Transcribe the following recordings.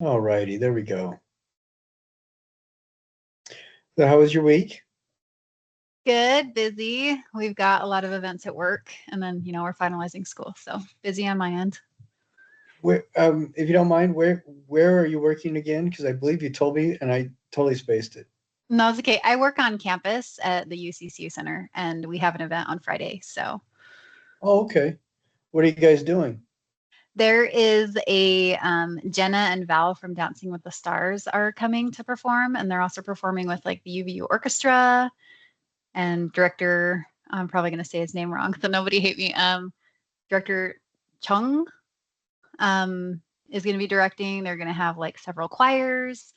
All righty, there we go. So how was your week? Good, busy. We've got a lot of events at work, and then, we're finalizing school. So busy on my end. Where, if you don't mind, where are you working again? Because I believe you told me, and I totally spaced it. No, it's okay. I work on campus at the UCCU Center, and we have an event on Friday. So Oh, okay. What are you guys doing? there is a Jenna and Val from Dancing with the Stars are coming to perform, and they're also performing with like the UVU Orchestra and director. I'm probably going to say his name wrong, so nobody hate me. Director Chung is going to be directing. They're going to have like several choirs.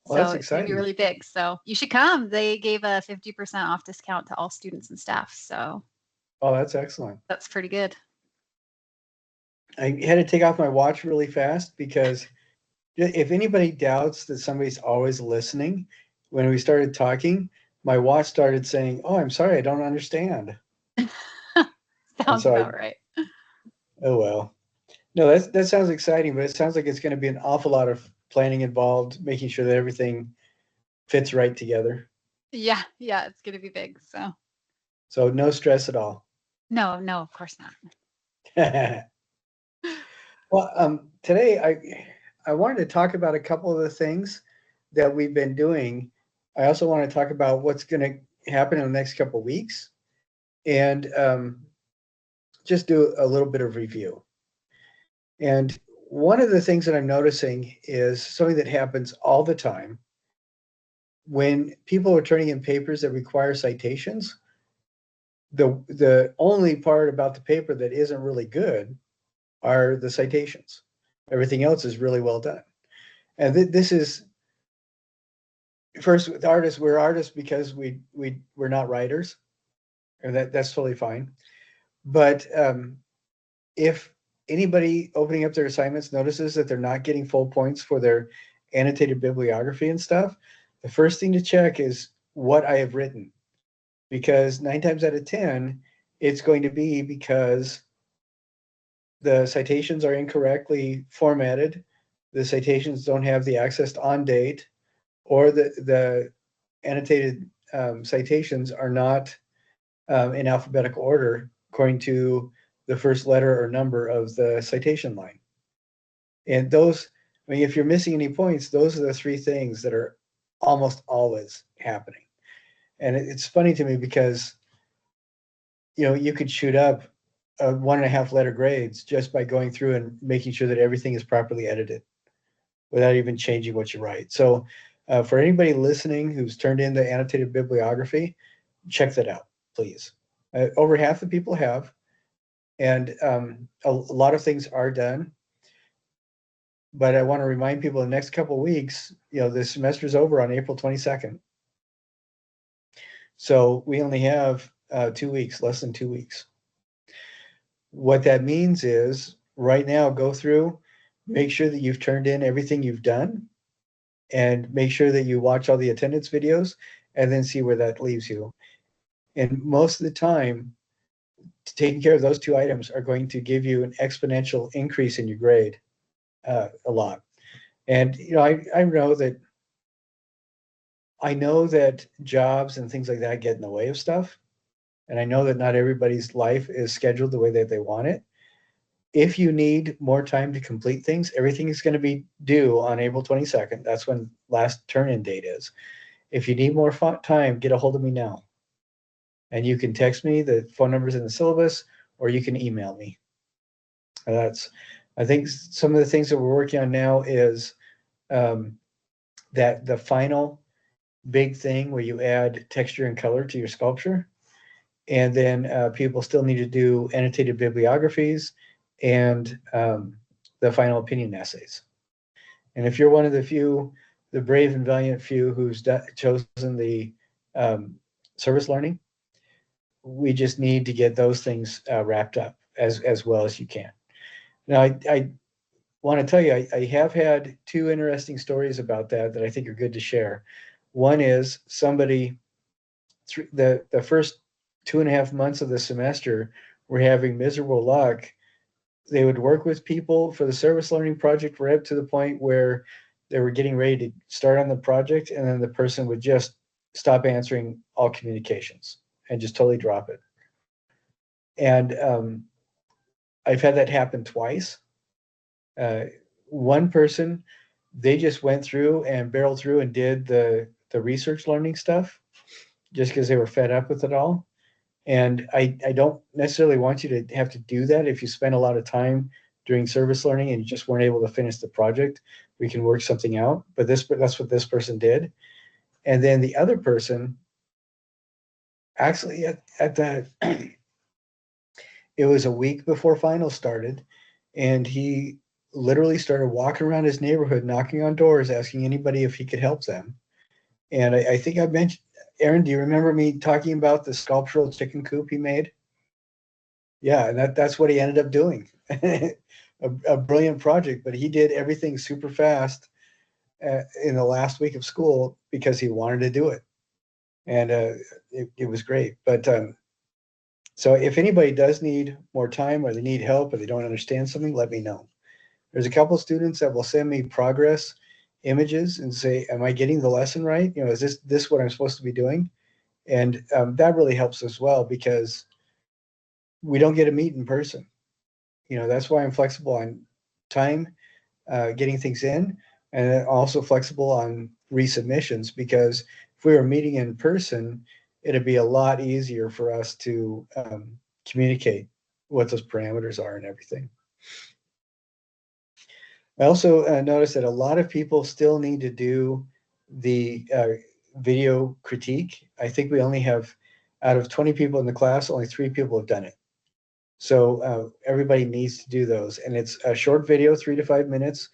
Well, So that's it's going to be exciting. really big. So you should come. They gave a 50% off discount to all students and staff. So Oh, that's excellent. that's pretty good. I had to take off my watch really fast because if anybody doubts that somebody's always listening, when we started talking, my watch started saying, "Oh, I'm sorry, I don't understand." And Sounds so about right. oh well. No, that sounds exciting, but it sounds like it's going to be an awful lot of planning involved, making sure that everything fits right together. Yeah, yeah, it's going to be big. So So no stress at all. no, no, of course not. Well, today I wanted to talk about a couple of the things that we've been doing. I also want to talk about what's going to happen in the next couple of weeks, and just do a little bit of review. And one of the things that I'm noticing is something that happens all the time when people are turning in papers that require citations. The only part about the paper that isn't really good are the citations. Everything else is really well done. And this is first with artists. We're artists because we're not writers, and that's totally fine. But if anybody opening up their assignments notices that they're not getting full points for their annotated bibliography and stuff, the first thing to check is what I have written, because 9 times out of 10, it's going to be because the citations are incorrectly formatted, the citations don't have the access to on date, or the annotated citations are not in alphabetical order according to the first letter or number of the citation line. And those, I mean, if you're missing any points, those are the three things that are almost always happening. And it's funny to me because, you could shoot up 1.5 letter grades just by going through and making sure that everything is properly edited without even changing what you write. So, for anybody listening who's turned in the annotated bibliography, check that out, please. Over half the people have, and a lot of things are done. But I want to remind people the next couple of weeks, the semester's over on April 22nd. So we only have 2 weeks, less than 2 weeks. What that means is right now, go through, make sure that you've turned in everything you've done, and make sure that you watch all the attendance videos, and then see where that leaves you. And most of the time, taking care of those two items are going to give you an exponential increase in your grade, a lot. And I know that jobs and things like that get in the way of stuff, and I know that not everybody's life is scheduled the way that they want it. If you need more time to complete things, everything is going to be due on April 22nd. That's when last turn-in date is. If you need more time, get a hold of me now. And you can text me, the phone number's in the syllabus, or you can email me. That's, I think some of the things that we're working on now is um, that the final big thing where you add texture and color to your sculpture. And then people still need to do annotated bibliographies and the final opinion essays. And if you're one of the brave and valiant few who's chosen the um, service learning, we just need to get those things wrapped up as well as you can. Now, I want to tell you, I have had two interesting stories about that I think are good to share. One is somebody, the first 2.5 months of the semester, were having miserable luck they would work with people for the service learning project right up to the point where they were getting ready to start on the project, and then the person would just stop answering all communications and just totally drop it. And I've had that happen twice. One person, they just went through and barreled through and did the research learning stuff just because they were fed up with it all. And I don't necessarily want you to have to do that if you spend a lot of time during service learning and you just weren't able to finish the project. We can work something out. But that's what this person did. And then the other person, actually at the it was a week before finals started, and he literally started walking around his neighborhood, knocking on doors, asking anybody if he could help them. And I think I mentioned, Aaron, do you remember me talking about the sculptural chicken coop he made? Yeah, and that's what he ended up doing. A brilliant project, but he did everything super fast in the last week of school because he wanted to do it. And it was great. But so if anybody does need more time or they need help or they don't understand something, let me know. There's a couple of students that will send me progress images and say, am I getting the lesson right? You know, is this what I'm supposed to be doing? And that really helps as well because we don't get to meet in person. You know, that's why I'm flexible on time, getting things in, and also flexible on resubmissions because if we were meeting in person, it'd be a lot easier for us to communicate what those parameters are and everything. I also noticed that a lot of people still need to do the video critique. I think we only have, out of 20 people in the class, only 3 people have done it. So everybody needs to do those. And it's a short video, 3 to 5 minutes,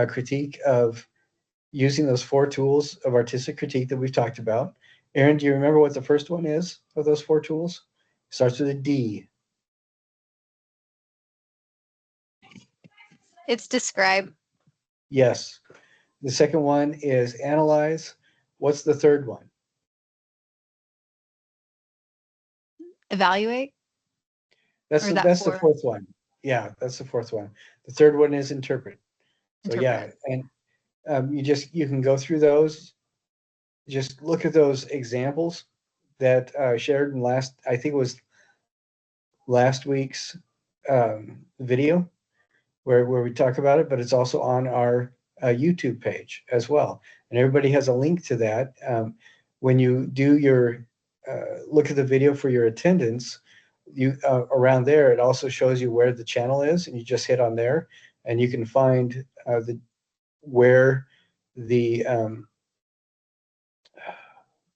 critique of using those 4 tools of artistic critique that we've talked about. Aaron, do you remember what the first one is of those 4 tools? Starts with a D. It's describe. Yes. The second one is analyze. What's the third one? Evaluate. That's Or is that the 4? fourth one. Yeah, that's the fourth one. The third one is interpret. So yeah, Interpret. and you can go through those. Just look at those examples that shared in I think it was last week's video where we talk about it, but it's also on our YouTube page as well. And everybody has a link to that. When you do your look at the video for your attendance, you around there, it also shows you where the channel is, and you just hit on there, and you can find where the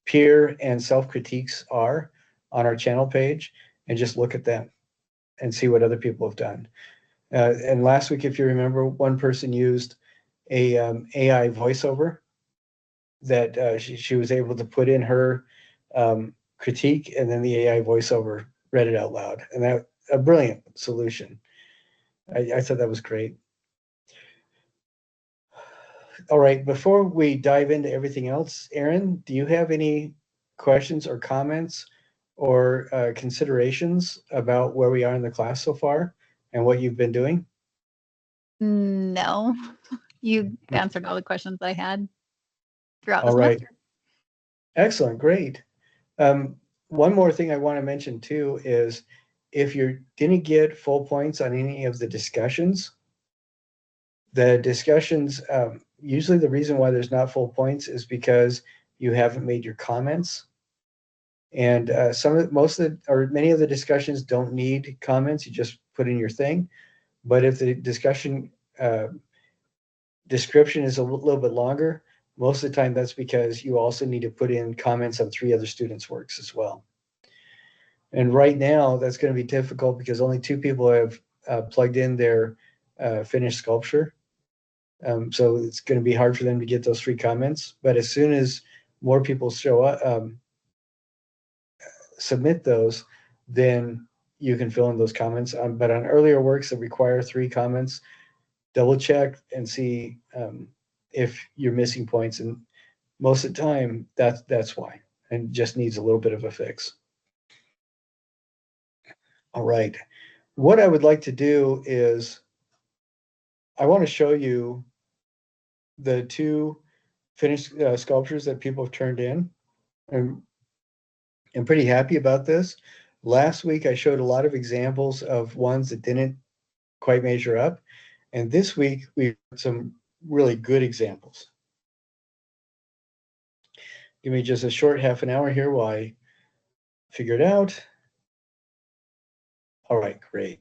peer and self critiques are on our channel page, and just look at them and see what other people have done. And last week, if you remember, one person used a AI voiceover that she was able to put in her critique, and then the AI voiceover read it out loud, and that a brilliant solution. I thought that was great. All right, before we dive into everything else, Aaron, do you have any questions or comments or considerations about where we are in the class so far and what you've been doing? No. You answered all the questions I had throughout the All right, semester. excellent, great. One more thing I want to mention too is if you didn't get full points on any of the discussions, usually the reason why there's not full points is because you haven't made your comments. And many of the discussions don't need comments. You just put in your thing. But if the discussion description is a little bit longer, most of the time that's because you also need to put in comments on 3 other students' works as well. And right now, that's going to be difficult because only 2 people have plugged in their finished sculpture. So it's going to be hard for them to get those 3 comments. But as soon as more people show up, submit those, then you can fill in those comments. But on earlier works that require 3 comments, double check and see if you're missing points. And most of the time, that's why, and just needs a little bit of a fix. All right. what I would like to do is I want to show you the two finished sculptures that people have turned in. And I'm pretty happy about this. Last week, I showed a lot of examples of ones that didn't quite measure up. And this week, we have some really good examples. Give me just a short half an hour here while I figure it out. All right, great.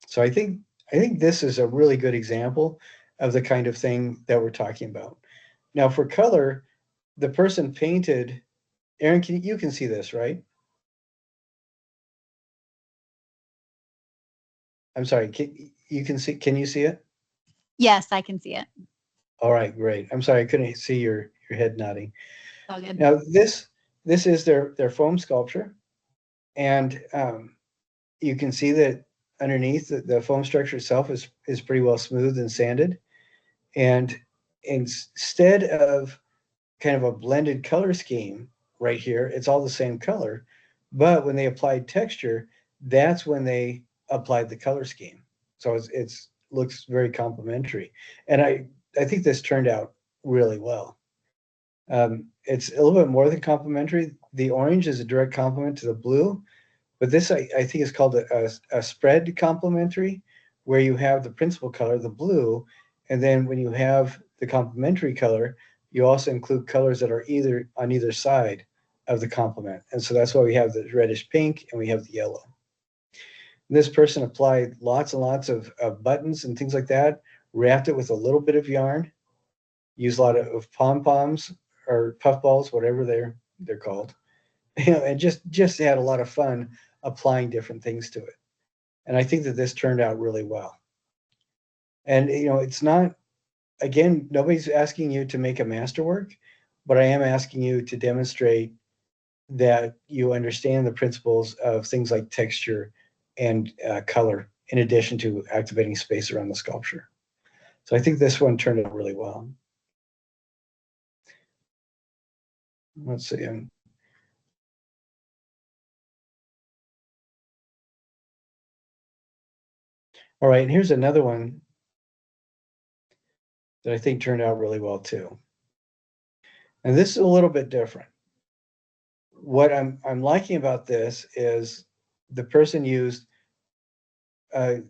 So I think this is a really good example of the kind of thing that we're talking about. Now for color, the person painted, Aaron, you can see this, right? I'm sorry, can you see it? Yes, I can see it. All right, great. I'm sorry, I couldn't see your head nodding. All good. Now this is their foam sculpture, and you can see that underneath the foam structure itself is pretty well smoothed and sanded. And instead of kind of a blended color scheme right here, it's all the same color. But when they applied texture, that's when they applied the color scheme. So it's looks very complementary. And I think this turned out really well. It's a little bit more than complementary. The orange is a direct complement to the blue, but this I think is called a spread complementary, where you have the principal color, the blue, and then when you have the complementary color, you also include colors that are either on either side of the complement. And so that's why we have the reddish pink and we have the yellow. And this person applied lots and lots of buttons and things like that, wrapped it with a little bit of yarn, used a lot of pom-poms or puff balls, whatever they're called, and just had a lot of fun applying different things to it. And I think that this turned out really well. And it's not, again, nobody's asking you to make a masterwork, but I am asking you to demonstrate that you understand the principles of things like texture and color, in addition to activating space around the sculpture. So I think this one turned out really well. Let's see. All right, and here's another one that I think turned out really well too. And this is a little bit different. What I'm liking about this is the person used a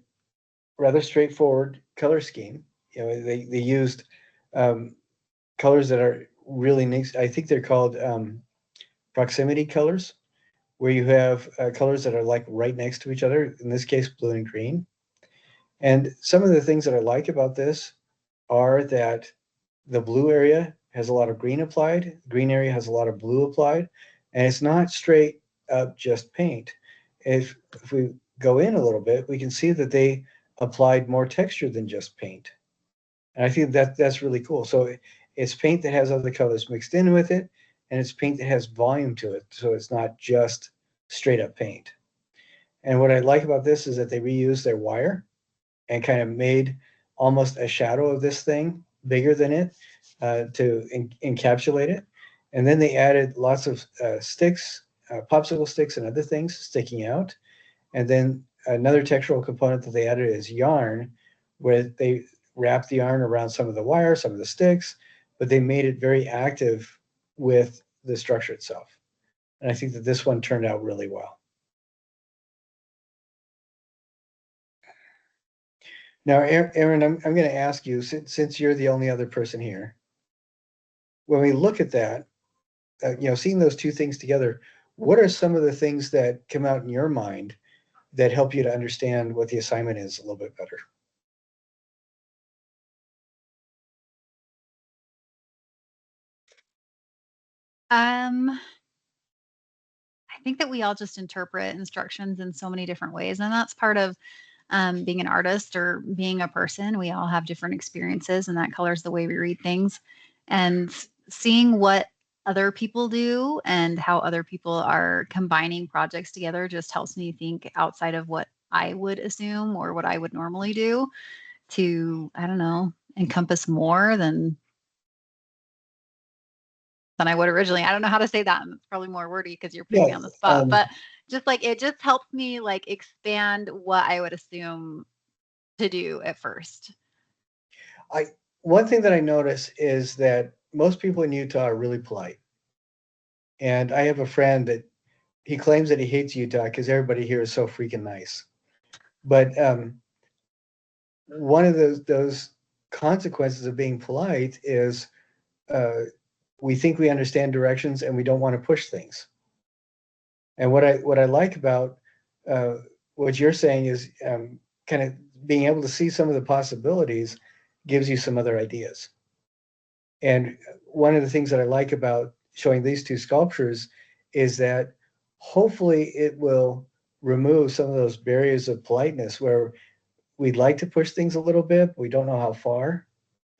rather straightforward color scheme. They used colors that are really neat. I think they're called proximity colors, where you have colors that are like right next to each other. In this case, blue and green. And some of the things that I like about this are that the blue area has a lot of green applied, the green area has a lot of blue applied, and it's not straight up just paint. If we go in a little bit, we can see that they applied more texture than just paint. And I think that's really cool. So it's paint that has other colors mixed in with it, and it's paint that has volume to it. So it's not just straight up paint. And what I like about this is that they reused their wire and kind of made almost a shadow of this thing bigger than it to encapsulate it. And then they added lots of sticks, popsicle sticks and other things sticking out. And then another textural component that they added is yarn, where they wrapped the yarn around some of the wire, some of the sticks, but they made it very active with the structure itself. And I think that this one turned out really well. Now, Aaron, I'm going to ask you, since you're the only other person here, when we look at that, seeing those two things together, what are some of the things that come out in your mind that help you to understand what the assignment is a little bit better? I think that we all just interpret instructions in so many different ways, and that's part of being an artist or being a person. We all have different experiences, and that colors the way we read things. And seeing what other people do and how other people are combining projects together just helps me think outside of what I would assume or what I would normally do to, I don't know, encompass more than I would originally. I don't know how to say that. And it's probably more wordy because you're putting me Yeah, on the spot. But just like it just helps me like expand what I would assume to do at first. One thing that I notice is that most people in Utah are really polite. And I have a friend that he claims that he hates Utah because everybody here is so freaking nice. But one of those consequences of being polite is uh, we think we understand directions and we don't want to push things. And what I like about uh, what you're saying is kind of being able to see some of the possibilities gives you some other ideas. And one of the things that I like about showing these two sculptures is that hopefully it will remove some of those barriers of politeness where we'd like to push things a little bit, but we don't know how far.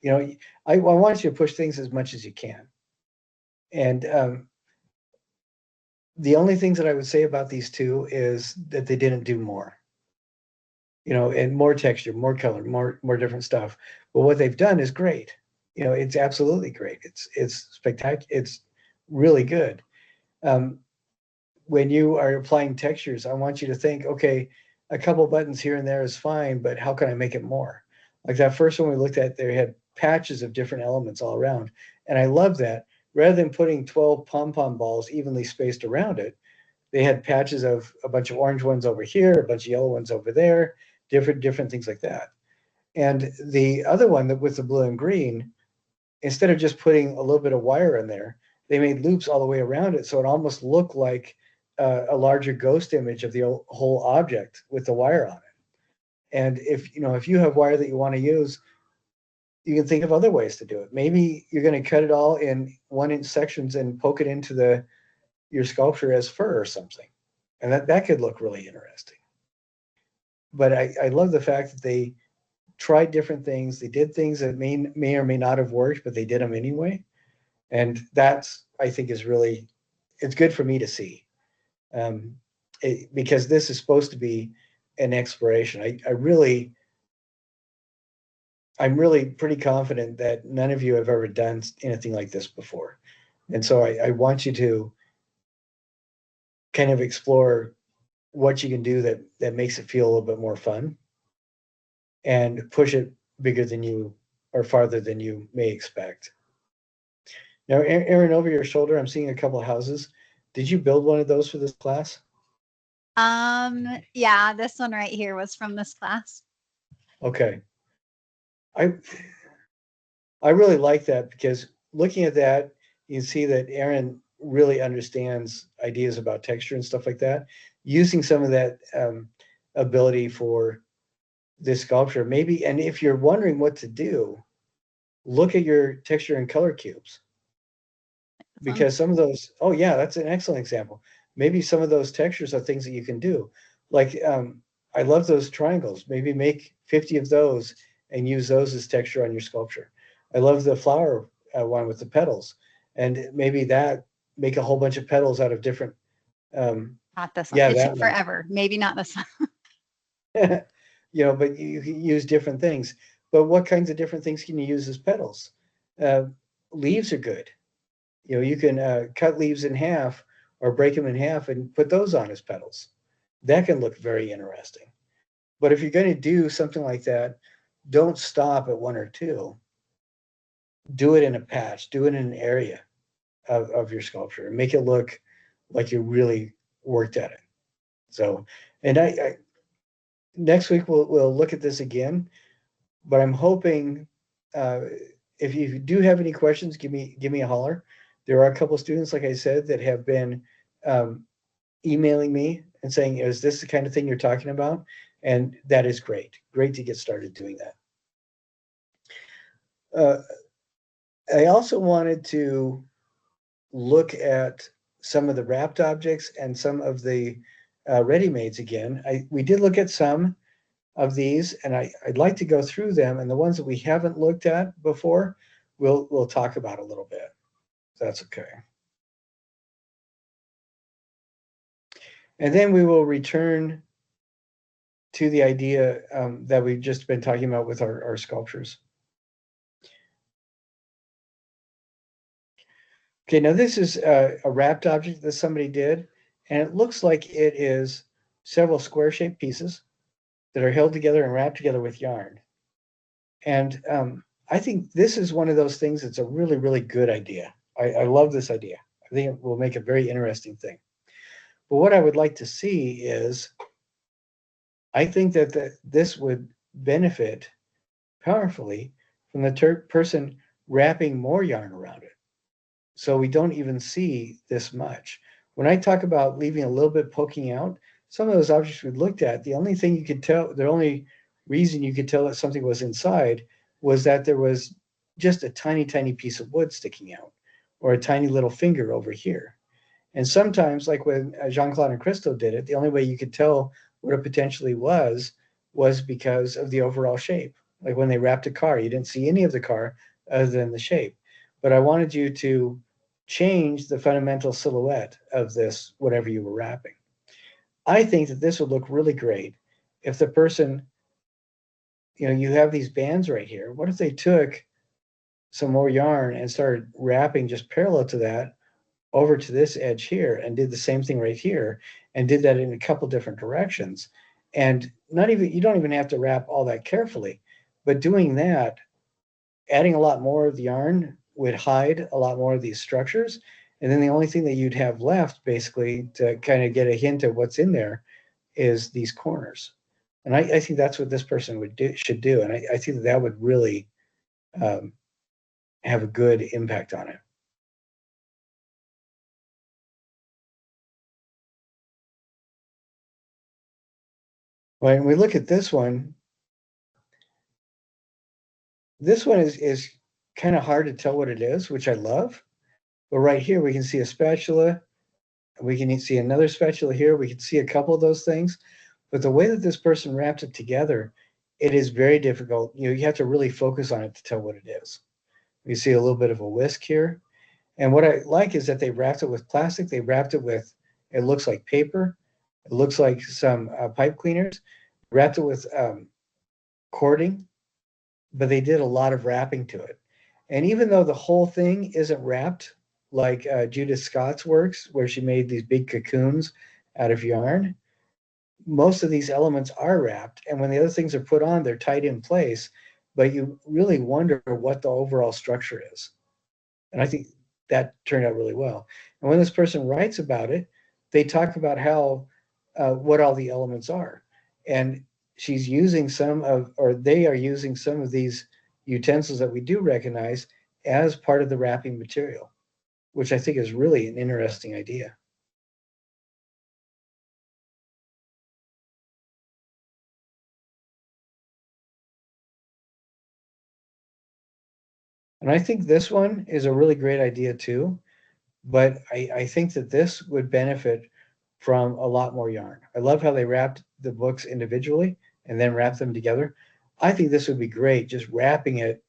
You know, I want you to push things as much as you can. And the only things that I would say about these two is that they didn't do more. You know, and more texture, more color, more different stuff. But what they've done is great. You know, it's absolutely great. It's spectacular. It's really good. Um, when you are applying textures, I want you to think, okay, a couple buttons here and there is fine, but how can I make it more? Like that first one we looked at, they had patches of different elements all around. And I love that. Rather than putting 12 pom-pom balls evenly spaced around it, they had patches of a bunch of orange ones over here, a bunch of yellow ones over there, different things like that. And the other one that with the blue and green, instead of just putting a little bit of wire in there, they made loops all the way around it, so it almost looked like a larger ghost image of the whole object with the wire on it. And if you have wire that you want to use, you can think of other ways to do it. Maybe you're going to cut it all in 1-inch sections and poke it into your sculpture as fur or something, and that could look really interesting. But I love the fact that they tried different things. They did things that may or may not have worked, but they did them anyway. And that's, I think, is really, it's good for me to see. Um, because this is supposed to be an exploration. I'm really pretty confident that none of you have ever done anything like this before. And so I want you to kind of explore what you can do that makes it feel a little bit more fun and push it bigger than you or farther than you may expect. Now, Aaron, over your shoulder, I'm seeing a couple of houses. Did you build one of those for this class? Yeah, this one right here was from this class. Okay. I I really like that because looking at that, you can see that Aaron really understands ideas about texture and stuff like that. Using some of that ability for this sculpture, maybe, and if you're wondering what to do, look at your texture and color cubes because some of those, oh yeah, that's an excellent example. Maybe some of those textures are things that you can do. Like I love those triangles. Maybe make 50 of those and use those as texture on your sculpture. I love the flower one with the petals, and maybe that make a whole bunch of petals out of different. Not this one. Yeah, It that took one. forever. Maybe not this one. But you can use different things. But what kinds of different things can you use as petals? Uh, Leaves are good. You can cut leaves in half or break them in half and put those on as petals. That can look very interesting. But if you're going to do something like that, don't stop at one or two. Do it in a patch, do it in an area of your sculpture and make it look like you really worked at it. So, and I next week we'll look at this again, but I'm hoping uh, if you do have any questions, give me a holler. There are a couple of students, like I said, that have been um, emailing me and saying, "Is this the kind of thing you're talking about?" And that is great. Great to get started doing that. I also wanted to look at some of the wrapped objects and some of the ready-mades again. We did look at some of these, and I'd like to go through them. And the ones that we haven't looked at before, we'll talk about a little bit. So that's okay. And then we will return to the idea that we've just been talking about with our sculptures. Okay, now this is a wrapped object that somebody did, And it looks like it is several square-shaped pieces that are held together and wrapped together with yarn. And I think this is one of those things that's a really, really good idea. I love this idea. I think it will make a very interesting thing. But what I would like to see is, I think that this would benefit powerfully from the person wrapping more yarn around it. So we don't even see this much. When I talk about leaving a little bit poking out, some of those objects we looked at, the only thing you could tell, the only reason you could tell that something was inside was that there was just a tiny, tiny piece of wood sticking out, or a tiny little finger over here. And sometimes, like when Jean-Claude and Christo did it, the only way you could tell what it potentially was because of the overall shape. Like when they wrapped a car, you didn't see any of the car other than the shape. But I wanted you to change the fundamental silhouette of this, whatever you were wrapping. I think that this would look really great if the person, you have these bands right here. What if they took some more yarn and started wrapping just parallel to that over to this edge here and did the same thing right here and did that in a couple different directions? And not even, you don't even have to wrap all that carefully, but doing that, adding a lot more of the yarn would hide a lot more of these structures. And then the only thing that you'd have left basically to kind of get a hint of what's in there is these corners. And I think that's what this person should do. And I think that would really um, have a good impact on it. When we look at this one is kind of hard to tell what it is, which I love. But right here, we can see a spatula. We can see another spatula here. We can see a couple of those things. But the way that this person wrapped it together, it is very difficult. You have to really focus on it to tell what it is. You see a little bit of a whisk here. And what I like is that they wrapped it with plastic. They wrapped it with, it looks like paper. It looks like some pipe cleaners. Wrapped it with cording, but they did a lot of wrapping to it. And even though the whole thing isn't wrapped like Judith Scott's works, where she made these big cocoons out of yarn, most of these elements are wrapped. And when the other things are put on, they're tied in place, but you really wonder what the overall structure is. And I think that turned out really well. And when this person writes about it, they talk about how, what all the elements are. And she's using some of, or they are using some of these utensils that we do recognize as part of the wrapping material, which I think is really an interesting idea. And I think this one is a really great idea too, but I think that this would benefit from a lot more yarn. I love how they wrapped the books individually and then wrapped them together. I think this would be great, just wrapping it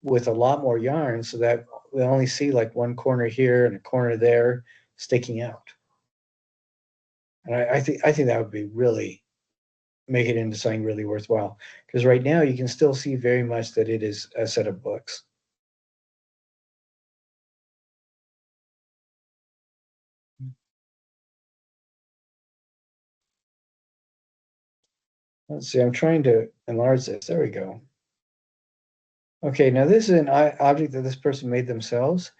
with a lot more yarn so that we only see like one corner here and a corner there sticking out. And I think that would be really make it into something really worthwhile. Because right now you can still see very much that it is a set of books. Let's see, I'm trying to enlarge this. There we go. Okay, now this is an object that this person made themselves,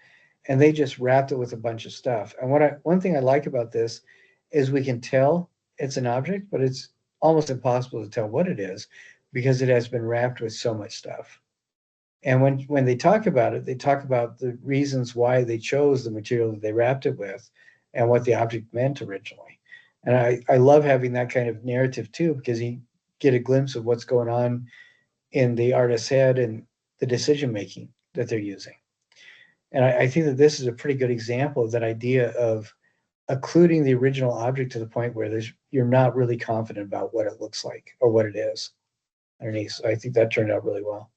and they just wrapped it with a bunch of stuff. And one thing I like about this is we can tell it's an object, but it's almost impossible to tell what it is because it has been wrapped with so much stuff. And when they talk about it, they talk about the reasons why they chose the material that they wrapped it with and what the object meant originally. And I love having that kind of narrative too, because you get a glimpse of what's going on in the artist's head and the decision making that they're using. And I think that this is a pretty good example of that idea of occluding the original object to the point where you're not really confident about what it looks like or what it is underneath. So I think that turned out really well.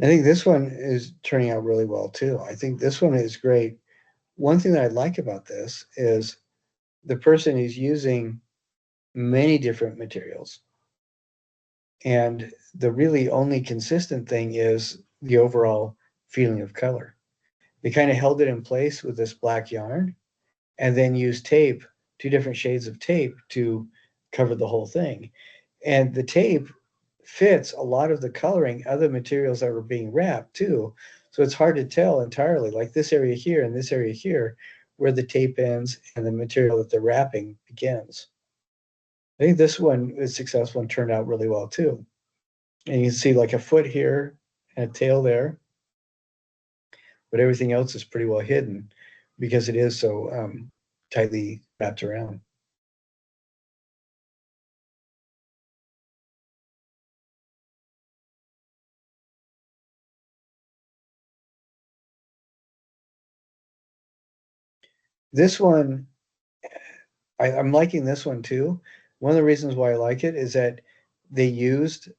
I think this one is turning out really well too. I think this one is great. One thing that I like about this is the person is using many different materials. And the really only consistent thing is the overall feeling of color. They kind of held it in place with this black yarn and then used tape, two different shades of tape to cover the whole thing. And the tape fits a lot of the coloring of the materials that were being wrapped too. So it's hard to tell entirely, like this area here and this area here, where the tape ends and the material that they're wrapping begins. I think this one is successful and turned out really well too. And you can see like a foot here and a tail there, but everything else is pretty well hidden because it is so tightly wrapped around. This one, I'm liking this one too. One of the reasons why I like it is that they used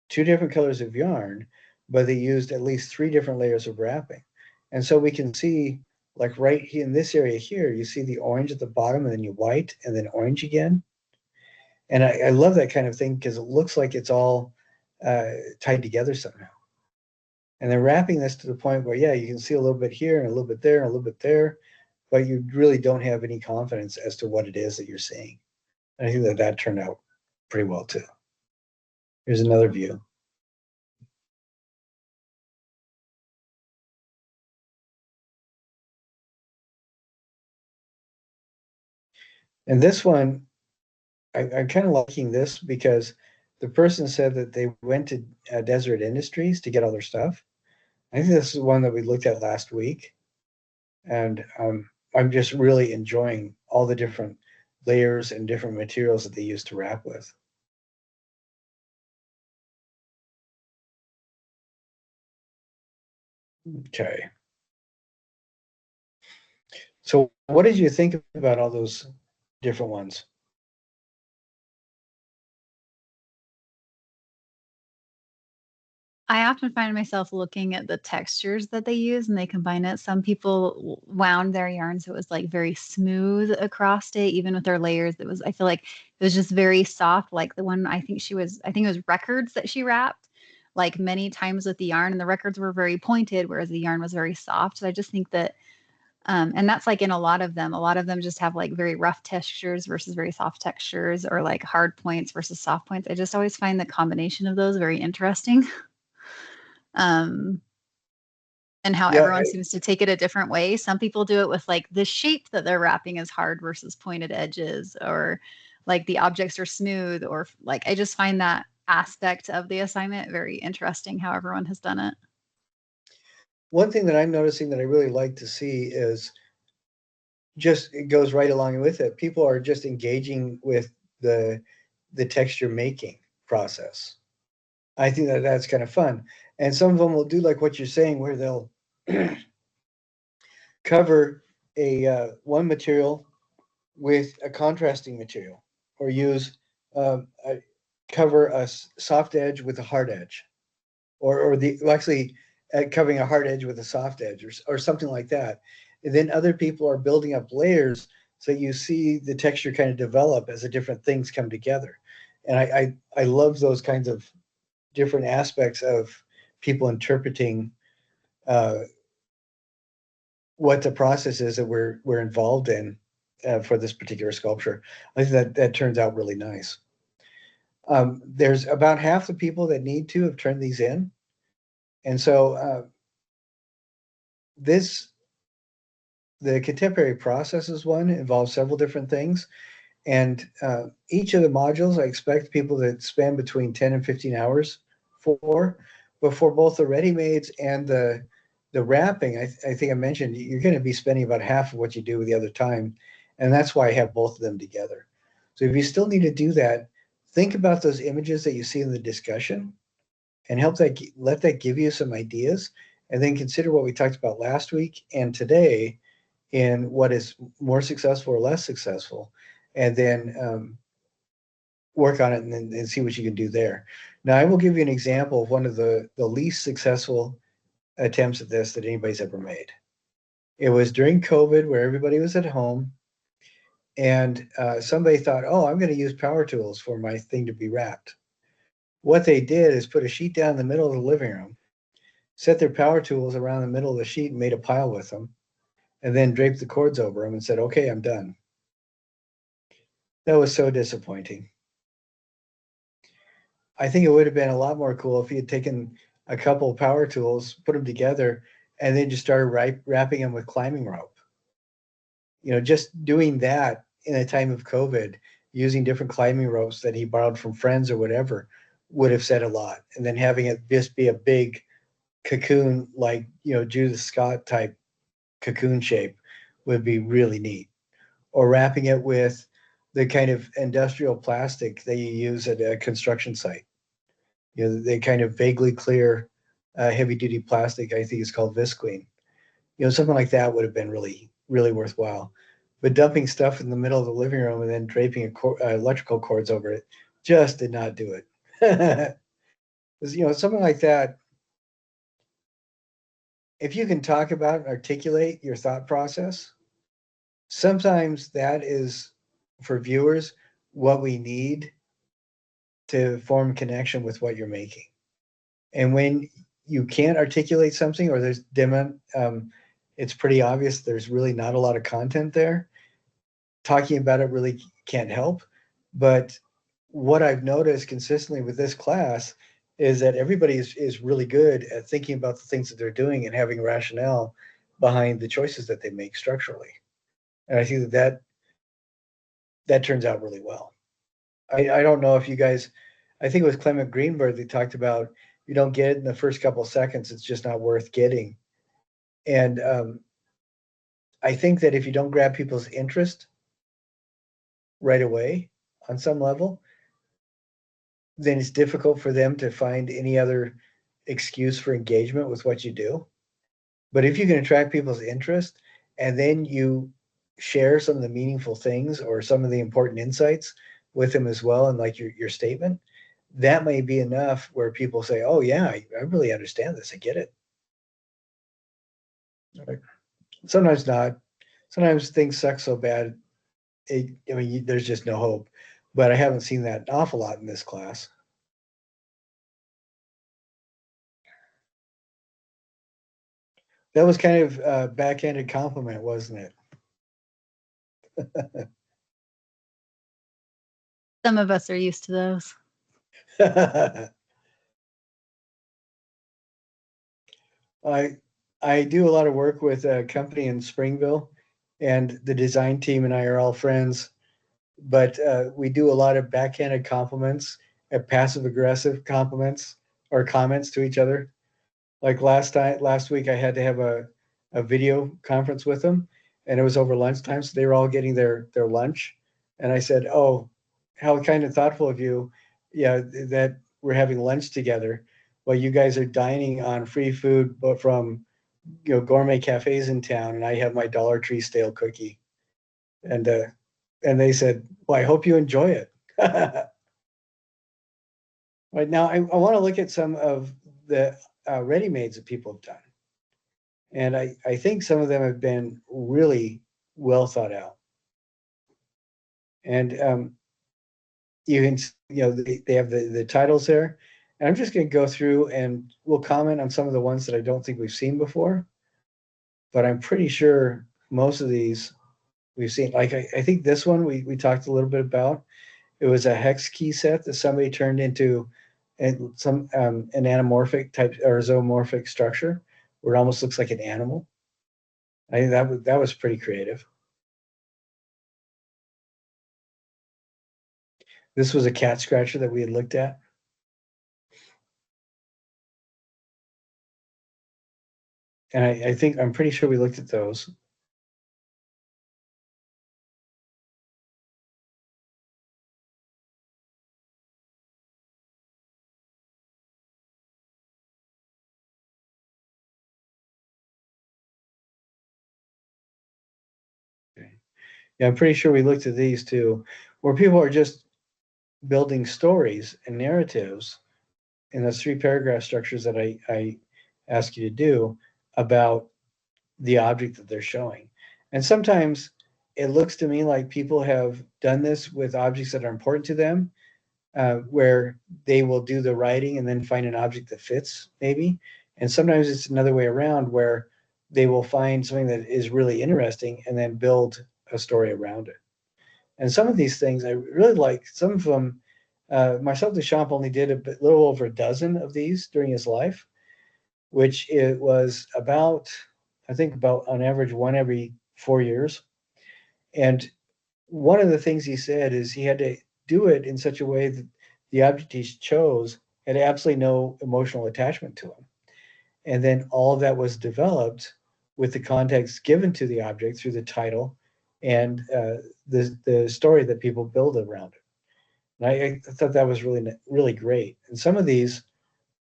two different colors of yarn, but they used at least three different layers of wrapping. And so we can see, like right here in this area here, you see the orange at the bottom and then you white and then orange again. And I love that kind of thing because it looks like it's all tied together somehow. And they're wrapping this to the point where, yeah, you can see a little bit here and a little bit there and a little bit there, but you really don't have any confidence as to what it is that you're seeing. And I think that that turned out pretty well too. Here's another view. And this one, I'm kind of liking this because the person said that they went to Desert Industries to get all their stuff. I think this is one that we looked at last week, and I'm just really enjoying all the different layers and different materials that they use to wrap with. Okay. So what did you think about all those different ones? I often find myself looking at the textures that they use and they combine it. Some people wound their yarn so it was like very smooth across it, even with their layers. It was, I feel like it was just very soft. Like the one I think it was records that she wrapped like many times with the yarn, and the records were very pointed, whereas the yarn was very soft. So I just think that, and that's like in a lot of them. A lot of them just have like very rough textures versus very soft textures, or like hard points versus soft points. I just always find the combination of those very interesting. um, and how Yeah, everyone seems to take it a different way. Some people do it with like the shape that they're wrapping is hard versus pointed edges, or like the objects are smooth, or like I just find that aspect of the assignment very interesting how everyone has done it. one thing that I'm noticing that I really like to see is just it goes right along with it. People are just engaging with the the texture making process. I think that that's kind of fun. And some of them will do like what you're saying, where they'll cover a one material with a contrasting material, or use cover a soft edge with a hard edge, or the well, actually covering a hard edge with a soft edge, or something like that. And then other people are building up layers so you see the texture kind of develop as the different things come together. And I love those kinds of different aspects of people interpreting uh, what the process is that we're involved in for this particular sculpture. I think that that turns out really nice. There's about half the people that need to have turned these in, and so this the contemporary processes one involves several different things, and each of the modules I expect people to spend between 10 and 15 hours for. But for both the ready-mades and the wrapping, I think I mentioned you're going to be spending about half of what you do the other time, and that's why I have both of them together. So if you still need to do that, think about those images that you see in the discussion and help that let that give you some ideas, and then consider what we talked about last week and today in what is more successful or less successful, and then work on it and see what you can do there. Now, I will give you an example of one of the least successful attempts at this that anybody's ever made. It was during COVID where everybody was at home, And somebody thought, oh, I'm going to use power tools for my thing to be wrapped. What they did is put a sheet down in the middle of the living room, set their power tools around the middle of the sheet and made a pile with them, and then draped the cords over them and said, okay, I'm done. That was so disappointing. I think it would have been a lot more cool if he had taken a couple of power tools, put them together, and then just started wrapping them with climbing rope. You know, just doing that in a time of COVID, using different climbing ropes that he borrowed from friends or whatever, would have said a lot. And then having it just be a big cocoon, like, you know, Judith Scott type cocoon shape would be really neat. Or wrapping it with the kind of industrial plastic that you use at a construction site. You know, they kind of vaguely clear heavy duty plastic. I think it's called visqueen. You know, something like that would have been really, really worthwhile. But dumping stuff in the middle of the living room and then draping electrical cords over it just did not do it. You know, something like that, if you can talk about and articulate your thought process, sometimes that is, for viewers, what we need to form connection with what you're making. And when you can't articulate something, or there's it's pretty obvious there's really not a lot of content there, talking about it really can't help. But what I've noticed consistently with this class is that everybody is really good at thinking about the things that they're doing and having rationale behind the choices that they make structurally. And I think that turns out really well. I don't know if you guys, I think it was Clement Greenberg that talked about, you don't get it in the first couple of seconds, it's just not worth getting. And I think that if you don't grab people's interest right away on some level, then it's difficult for them to find any other excuse for engagement with what you do. But if you can attract people's interest and then you share some of the meaningful things or some of the important insights with them as well, and like your statement, that may be enough where people say, oh yeah, I really understand this, I get it. Right. Sometimes not. Sometimes things suck so bad, I mean, there's just no hope. But I haven't seen that an awful lot in this class. That was kind of a backhanded compliment, wasn't Some of us are used to those. it? I I do a lot of work with a company in Springville, and the design team and I are all friends. But we do a lot of backhanded compliments and passive aggressive compliments or comments to each other. Like last week, I had to have a video conference with them, and it was over lunchtime, so they were all getting their lunch. And I said, "Oh, how kind and thoughtful of you, yeah, that we're having lunch together, while you guys are dining on free food, but from gourmet cafes in town, and I have my Dollar Tree stale cookie." And and they said, "Well, I hope you enjoy it." Right now, I want to look at some of the ready-mades that people have done. And I think some of them have been really well thought out. And you can, they have the titles there. And I'm just going to go through and we'll comment on some of the ones that I don't think we've seen before. But I'm pretty sure most of these we've seen. Like, I think this one we talked a little bit about. It was a hex key set that somebody turned into some an anamorphic type or zoomorphic structure where it almost looks like an animal. I think that was pretty creative. This was a cat scratcher that we had looked at. And I think I'm pretty sure we looked at those. Okay. Yeah, I'm pretty sure we looked at these too, where people are just building stories and narratives in those three paragraph structures that I ask you to do about the object that they're showing. And sometimes it looks to me like people have done this with objects that are important to them, where they will do the writing and then find an object that fits, maybe. And sometimes it's another way around where they will find something that is really interesting and then build a story around it. And some of these things I really like. Some of them, Marcel Duchamp only did little over a dozen of these during his life, which it was about, I think, about on average one every 4 years. And one of the things he said is he had to do it in such a way that the object he chose had absolutely no emotional attachment to him. And then all of that was developed with the context given to the object through the title and the story that people build around it. And I thought that was really great. And some of these,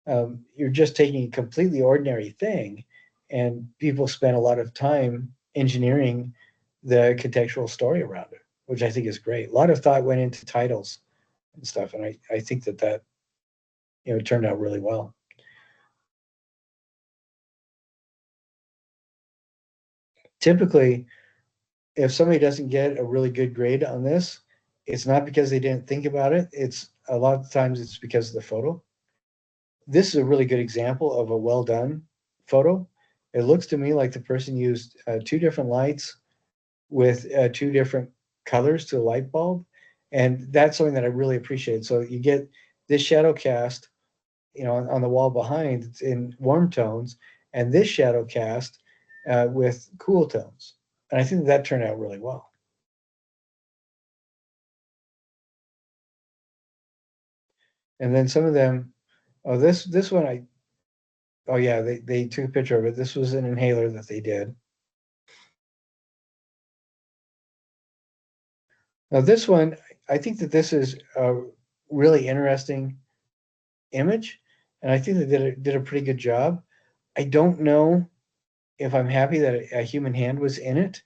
you're just taking a completely ordinary thing, and people spend a lot of time engineering the contextual story around it, which I think is great. A lot of thought went into titles and stuff, and I think that turned out really well. Typically, if somebody doesn't get a really good grade on this, it's not because they didn't think about it. It's a lot of times it's because of the photo. This is a really good example of a well done photo. It looks to me like the person used two different lights with two different colors to the light bulb, and that's something that I really appreciate. So you get this shadow cast, on the wall behind, it's in warm tones, and this shadow cast with cool tones, and I think that turned out really well. And then some of them, oh, this one oh yeah, they took a picture of it. This was an inhaler that they did. Now this one, I think that this is a really interesting image, and I think they did a pretty good job. I don't know if I'm happy that a human hand was in it.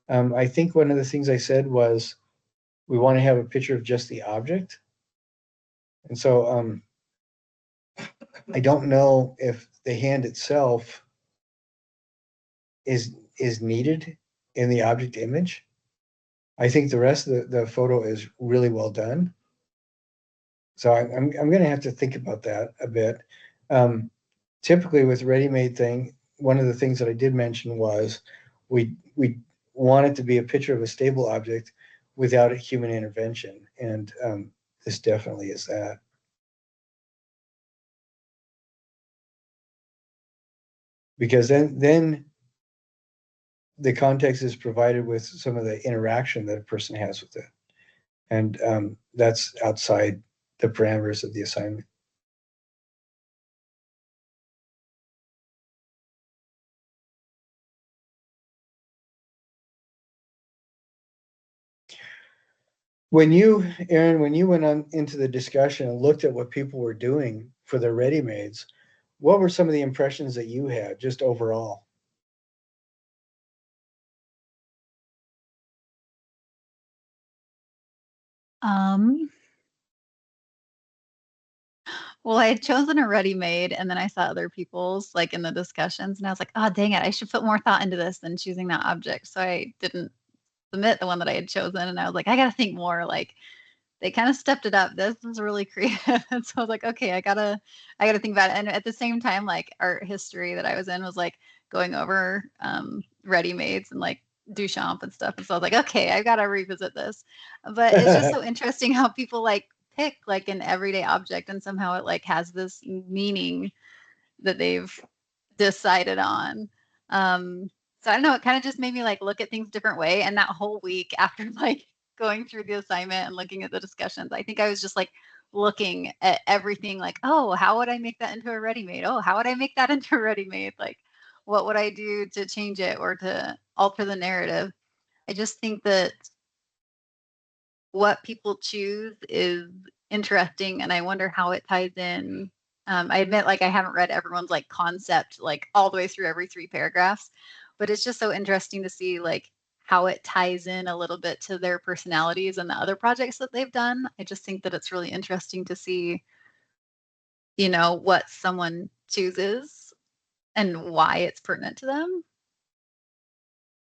I think one of the things I said was we want to have a picture of just the object, and so I don't know if the hand itself is needed in the object image. I think the rest of the photo is really well done. So I'm going to have to think about that a bit. Um, Typically with ready-made thing, one of the things that I did mention was we want it to be a picture of a stable object without a human intervention, and this definitely is that. Because then the context is provided with some of the interaction that a person has with it, and that's outside the parameters of the assignment. Aaron, when you went on into the discussion and looked at what people were doing for their ready-mades, what were some of the impressions that you had just overall? Um, well, I had chosen a ready-made, and then I saw other people's like in the discussions, and I was like, oh, dang it, I should put more thought into this than choosing that object. So I didn't submit the one that I had chosen, and I was like, I gotta think more. Like they kind of stepped it up. This was really creative. And so I was like, okay, I gotta think about it. And at the same time, like art history that I was in was like going over ready-mades and like Duchamp and stuff. And so I was like, okay, I gotta revisit this. But it's just so interesting how people like pick like an everyday object and somehow it like has this meaning that they've decided on. Um, so I don't know, it kind of just made me like look at things different way. And that whole week after like going through the assignment and looking at the discussions, I think I was just like looking at everything like, oh, how would I make that into a ready-made? Oh, how would I make that into a ready-made? Like, what would I do to change it or to alter the narrative? I just think that what people choose is interesting, and I wonder how it ties in. I admit, like, I haven't read everyone's like concept like all the way through every three paragraphs, but it's just so interesting to see like how it ties in a little bit to their personalities and the other projects that they've done. I just think that it's really interesting to see, what someone chooses and why it's pertinent to them.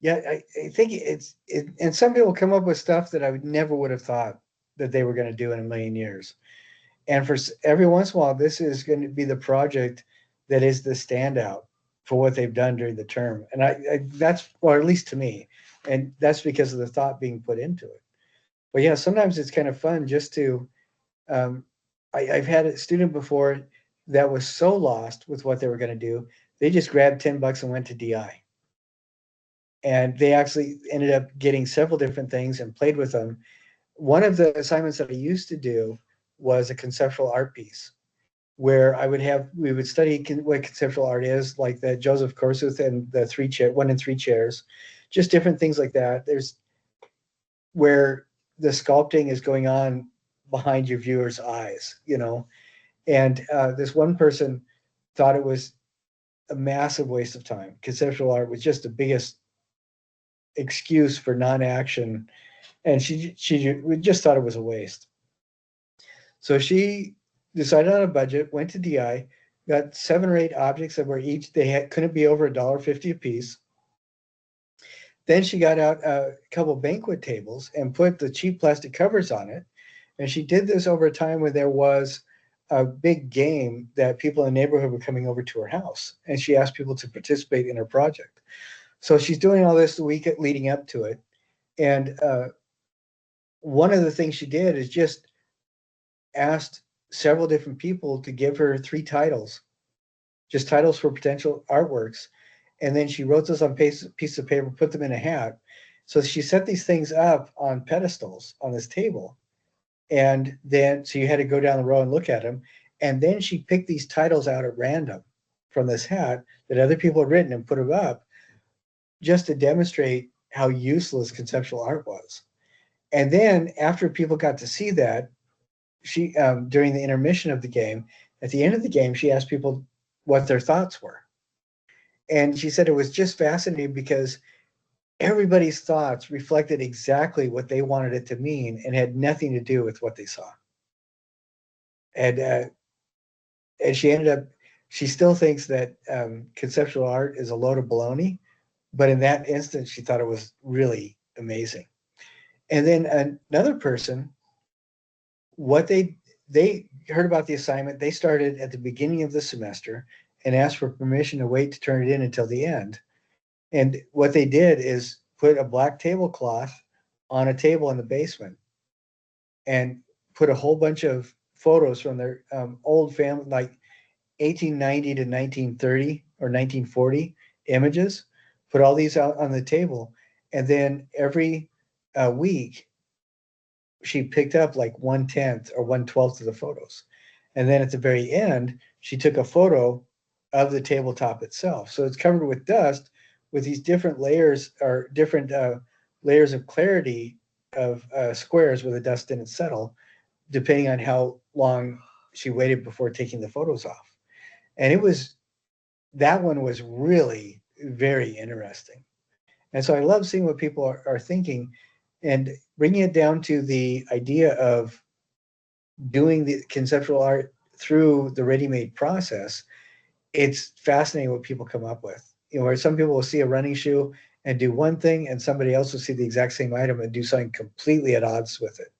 Yeah, I think and some people come up with stuff that I would never would have thought that they were going to do in a million years. And for every once in a while, this is going to be the project that is the standout for what they've done during the term. And that's, or at least to me, and that's because of the thought being put into it. But yeah, sometimes it's kind of fun just to. Um, I've had a student before that was so lost with what they were going to do, they just grabbed $10 and went to DI, and they actually ended up getting several different things and played with them. One of the assignments that I used to do was a conceptual art piece where we would study what conceptual art is, like the Joseph Kosuth and the one and three chairs, just different things like that. There's where the sculpting is going on behind your viewer's eyes, And this one person thought it was a massive waste of time. Conceptual art was just the biggest excuse for non-action, and she just thought it was a waste. So she decided on a budget, went to DI, got 7 or 8 objects that were each couldn't be over $1.50 a piece. Then she got out a couple banquet tables and put the cheap plastic covers on it. And she did this over a time when there was a big game that people in the neighborhood were coming over to her house. And she asked people to participate in her project. So she's doing all this the week leading up to it. And one of the things she did is just asked several different people to give her 3 titles, just titles for potential artworks. And then she wrote those on piece of paper, put them in a hat. So she set these things up on pedestals on this table. And then, so you had to go down the row and look at them. And then she picked these titles out at random from this hat that other people had written and put them up just to demonstrate how useless conceptual art was. And then after people got to see that, she during the intermission of the game, at the end of the game, she asked people what their thoughts were. And she said it was just fascinating because everybody's thoughts reflected exactly what they wanted it to mean and had nothing to do with what they saw. And she ended up, she still thinks that conceptual art is a load of baloney, but in that instance, she thought it was really amazing. And then another person, what they heard about the assignment, they started at the beginning of the semester and asked for permission to wait to turn it in until the end. And what they did is put a black tablecloth on a table in the basement and put a whole bunch of photos from their old family, like 1890 to 1930 or 1940 images, put all these out on the table. And then every week, she picked up like 1/10 or 1/12 of the photos. And then at the very end, she took a photo of the tabletop itself. So it's covered with dust with these different layers or different layers of clarity of squares where the dust didn't settle, depending on how long she waited before taking the photos off. And that one was really very interesting. And so I love seeing what people are thinking and bringing it down to the idea of doing the conceptual art through the ready-made process. It's fascinating what people come up with. Where some people will see a running shoe and do one thing, and somebody else will see the exact same item and do something completely at odds with it.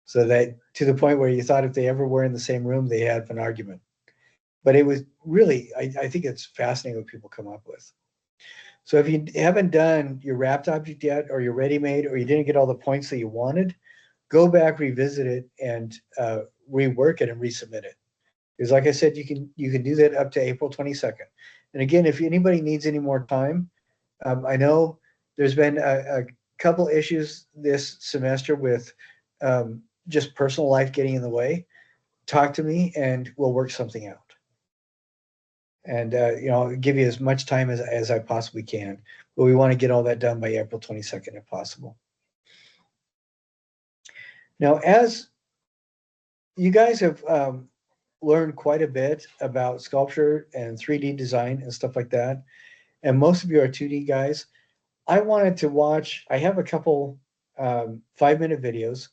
So that to the point where you thought if they ever were in the same room, they had an argument. But it was really, I think it's fascinating what people come up with. So if you haven't done your wrapped object yet, or your ready-made, or you didn't get all the points that you wanted, go back, revisit it, and rework it and resubmit it. Because like I said, you can do that up to April 22nd. And again, if anybody needs any more time, I know there's been a couple issues this semester with just personal life getting in the way. Talk to me and we'll work something out. And I'll give you as much time as I possibly can. But we want to get all that done by April 22nd if possible. Now, as you guys have learned quite a bit about sculpture and 3D design and stuff like that, and most of you are 2D guys, I wanted to watch, I have a couple 5-minute videos,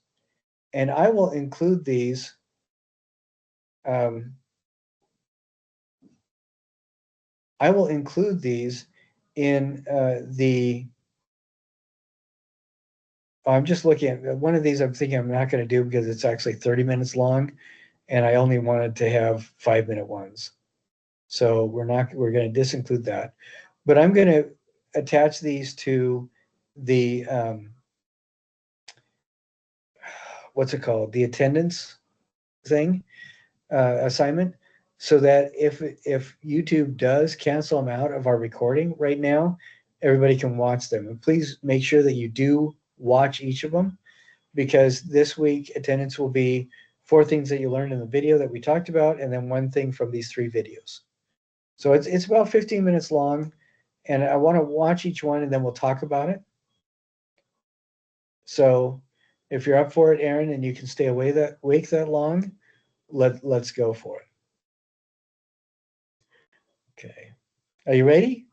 and I will include these um, I will include these in the I'm just looking at one of these. I'm thinking I'm not going to do because it's actually 30 minutes long, and I only wanted to have 5-minute ones. So we're going to disinclude that. But I'm going to attach these to the what's it called? The attendance thing assignment, so that if YouTube does cancel them out of our recording right now, everybody can watch them. And please make sure that you do watch each of them, because this week attendance will be 4 things that you learned in the video that we talked about, and then 1 thing from these 3 videos. So it's about 15 minutes long, and I want to watch each one and then we'll talk about it. So if you're up for it, Aaron, and you can stay awake that long, let's go for it. Okay. Are you ready?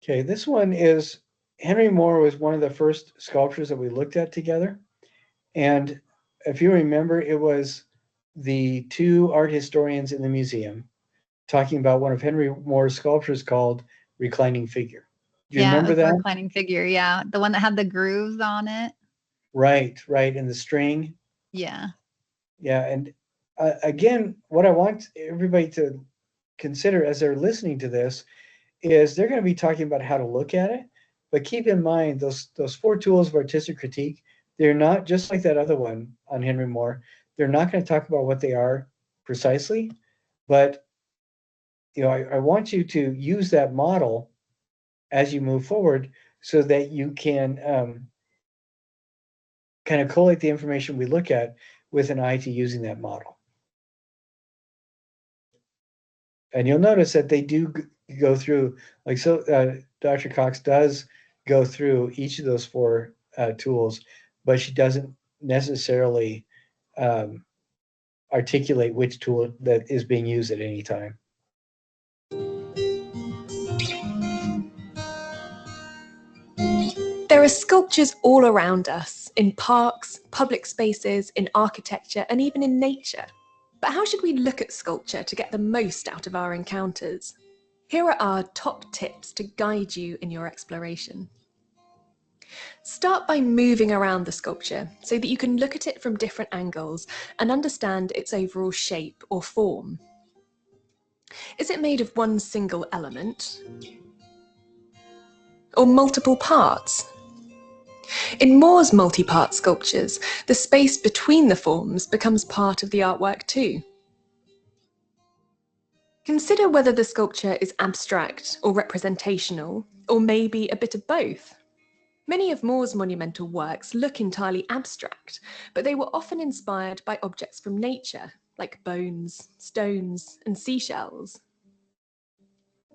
Okay, this one is Henry Moore was one of the first sculptures that we looked at together. And if you remember, it was the 2 art historians in the museum talking about one of Henry Moore's sculptures called Reclining Figure. Do you Yeah, it remember was the that? reclining figure. Yeah, the one that had the grooves on it. Right, and the string. Yeah. Yeah, and again, what I want everybody to consider as they're listening to this is they're going to be talking about how to look at it, but keep in mind those 4 tools of artistic critique. They're not just like that other one on Henry Moore. They're not going to talk about what they are precisely, but I want you to use that model as you move forward so that you can kind of collate the information we look at with an eye to using that model. And you'll notice that they do go through, like, so Dr. Cox does go through each of those 4 tools, but she doesn't necessarily articulate which tool that is being used at any time. There are sculptures all around us, in parks, public spaces, in architecture, and even in nature. But how should we look at sculpture to get the most out of our encounters? Here are our top tips to guide you in your exploration. Start by moving around the sculpture so that you can look at it from different angles and understand its overall shape or form. Is it made of one single element? Or multiple parts? In Moore's multi-part sculptures, the space between the forms becomes part of the artwork too. Consider whether the sculpture is abstract or representational, or maybe a bit of both. Many of Moore's monumental works look entirely abstract, but they were often inspired by objects from nature, like bones, stones, and seashells.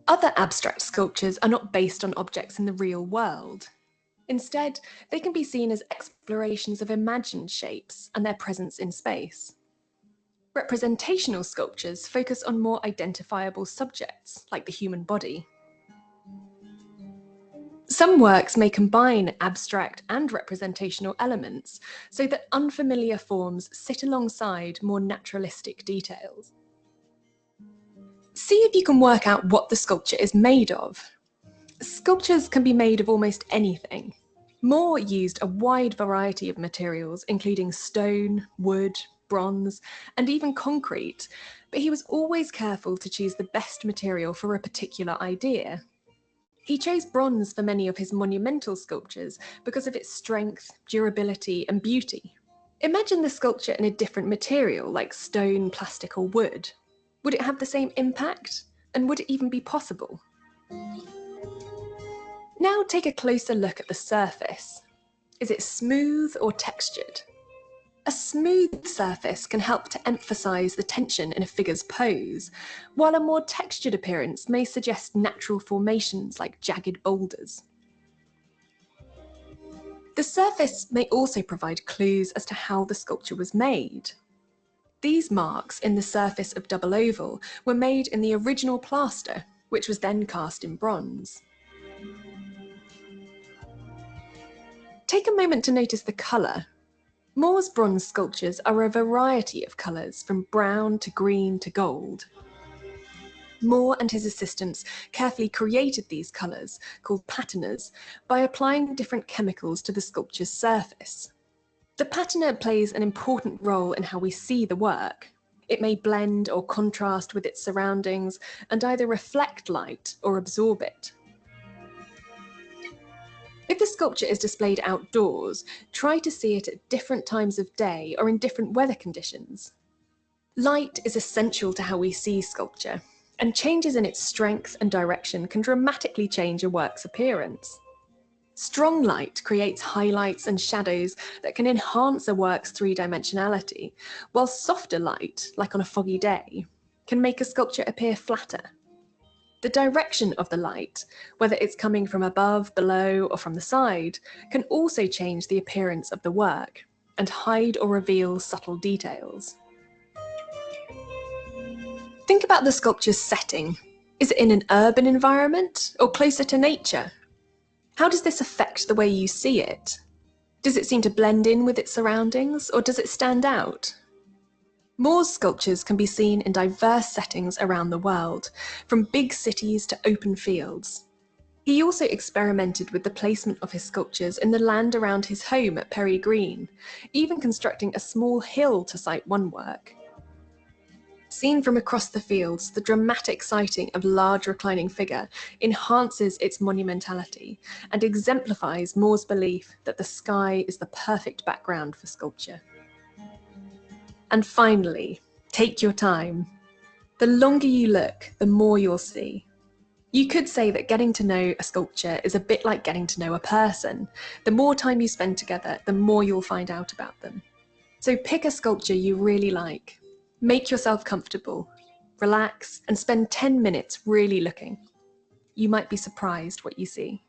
Other abstract sculptures are not based on objects in the real world. Instead, they can be seen as explorations of imagined shapes and their presence in space. Representational sculptures focus on more identifiable subjects, like the human body. Some works may combine abstract and representational elements so that unfamiliar forms sit alongside more naturalistic details. See if you can work out what the sculpture is made of. Sculptures can be made of almost anything. Moore used a wide variety of materials, including stone, wood, bronze, and even concrete, but he was always careful to choose the best material for a particular idea. He chose bronze for many of his monumental sculptures because of its strength, durability, and beauty. Imagine the sculpture in a different material, like stone, plastic, or wood. Would it have the same impact? And would it even be possible? Now take a closer look at the surface. Is it smooth or textured? A smooth surface can help to emphasize the tension in a figure's pose, while a more textured appearance may suggest natural formations like jagged boulders. The surface may also provide clues as to how the sculpture was made. These marks in the surface of Double Oval were made in the original plaster, which was then cast in bronze. Take a moment to notice the colour. Moore's bronze sculptures are a variety of colours, from brown to green to gold. Moore and his assistants carefully created these colours, called patinas, by applying different chemicals to the sculpture's surface. The patina plays an important role in how we see the work. It may blend or contrast with its surroundings and either reflect light or absorb it. If the sculpture is displayed outdoors, try to see it at different times of day or in different weather conditions. Light is essential to how we see sculpture, and changes in its strength and direction can dramatically change a work's appearance. Strong light creates highlights and shadows that can enhance a work's three-dimensionality, while softer light, like on a foggy day, can make a sculpture appear flatter. The direction of the light, whether it's coming from above, below, or from the side, can also change the appearance of the work and hide or reveal subtle details. Think about the sculpture's setting. Is it in an urban environment or closer to nature? How does this affect the way you see it? Does it seem to blend in with its surroundings, or does it stand out? Moore's sculptures can be seen in diverse settings around the world, from big cities to open fields. He also experimented with the placement of his sculptures in the land around his home at Perry Green, even constructing a small hill to cite one work. Seen from across the fields, the dramatic sighting of a large reclining figure enhances its monumentality and exemplifies Moore's belief that the sky is the perfect background for sculpture. And finally, take your time. The longer you look, the more you'll see. You could say that getting to know a sculpture is a bit like getting to know a person. The more time you spend together, the more you'll find out about them. So pick a sculpture you really like. Make yourself comfortable, relax, and spend 10 minutes really looking. You might be surprised what you see.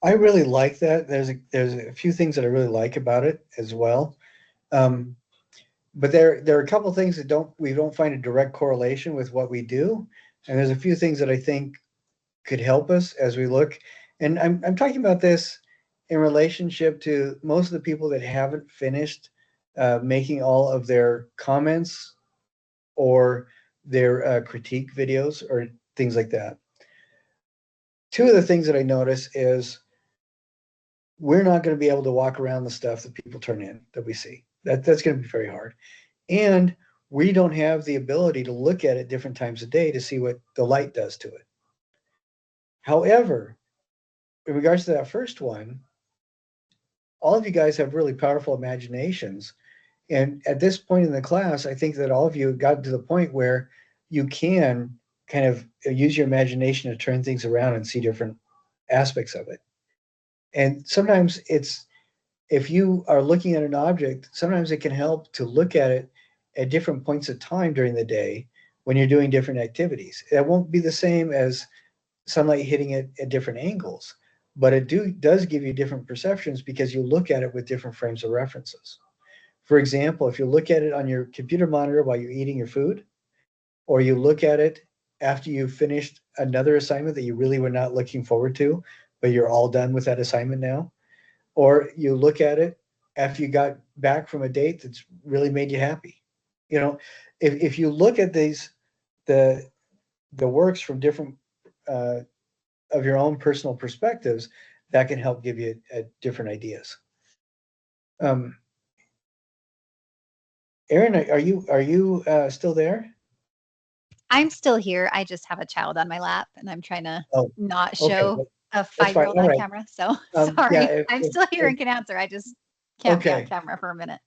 I really like that. There's a few things that I really like about it as well. But there are a couple things that we don't find a direct correlation with what we do. And there's a few things that I think could help us as we look. And I'm talking about this in relationship to most of the people that haven't finished making all of their comments or their critique videos or things like that. Two of the things that I notice is we're not going to be able to walk around the stuff that people turn in that we see. That's going to be very hard. And we don't have the ability to look at it different times of day to see what the light does to it. However, in regards to that first one, all of you guys have really powerful imaginations. And at this point in the class, I think that all of you have gotten to the point where you can kind of use your imagination to turn things around and see different aspects of it. And sometimes if you are looking at an object, sometimes it can help to look at it at different points of time during the day when you're doing different activities. It won't be the same as sunlight hitting it at different angles, but it does give you different perceptions because you look at it with different frames of references. For example, if you look at it on your computer monitor while you're eating your food, or you look at it after you've finished another assignment that you really were not looking forward to, but you're all done with that assignment now, or you look at it after you got back from a date that's really made you happy. You know, if you look at the works from different of your own personal perspectives, that can help give you different ideas. Erin, are you still there? I'm still here. I just have a child on my lap and I'm trying to not Okay, show a that's fine. 5-year-old All on right. camera. So sorry. Yeah, I'm still here and can answer. I just can't be on camera for a minute.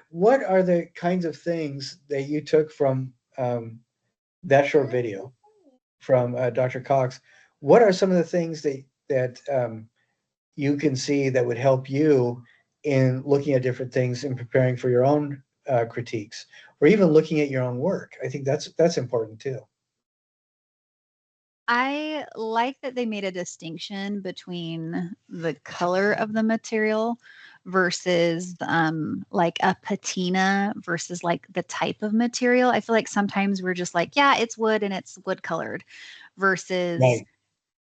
What are the kinds of things that you took from that short video from Dr. Cox? What are some of the things that you can see that would help you in looking at different things and preparing for your own critiques, or even looking at your own work? I think that's important too. I like that they made a distinction between the color of the material versus like a patina versus like the type of material. I feel like sometimes we're just like, yeah, it's wood and it's wood colored versus Right.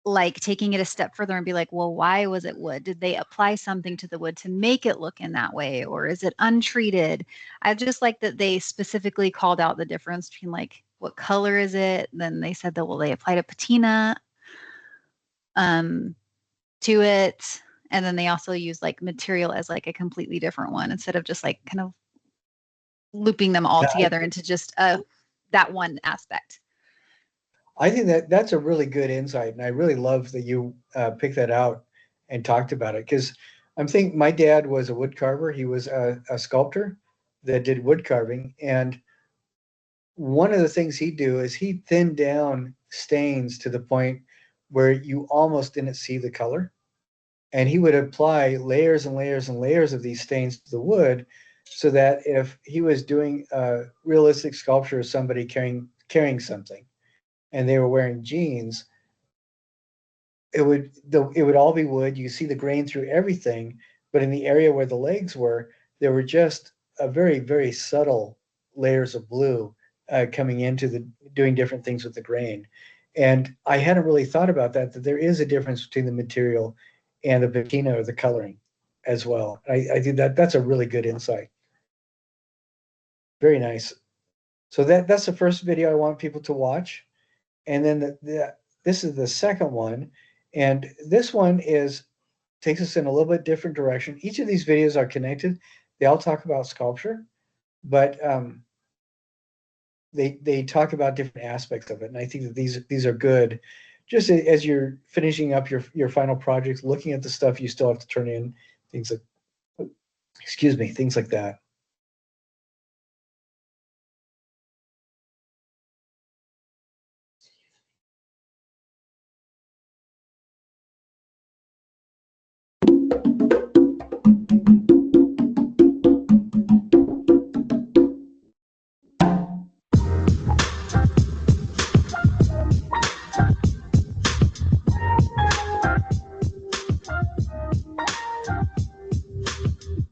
like taking it a step further and be like, well, why was it wood? Did they apply something to the wood to make it look in that way? Or is it untreated? I just like that they specifically called out the difference between like, what color is it? Then they said that, well, they applied a patina um, to it. And then they also use like material as like a completely different one instead of just like kind of looping them all Yeah, together into just that one aspect. I think that that's a really good insight, and I really love that you picked that out and talked about it because I'm thinking my dad was a wood carver. He was a sculptor that did wood carving, and one of the things he'd do is he'd thin down stains to the point where you almost didn't see the color, and he would apply layers and layers and layers of these stains to the wood, so that if he was doing a realistic sculpture of somebody carrying something and they were wearing jeans, it would all be wood. You see the grain through everything, but in the area where the legs were, there were just a very, very subtle layers of blue coming into the doing different things with the grain. And I hadn't really thought about that there is a difference between the material and the patina or the coloring as well. I think that's a really good insight. Very nice. So that's the first video I want people to watch. And then this is the second one. And this one takes us in a little bit different direction. Each of these videos are connected. They all talk about sculpture, but they talk about different aspects of it. And I think that these are good. Just as you're finishing up your final projects, looking at the stuff you still have to turn in, things like, excuse me, things like that.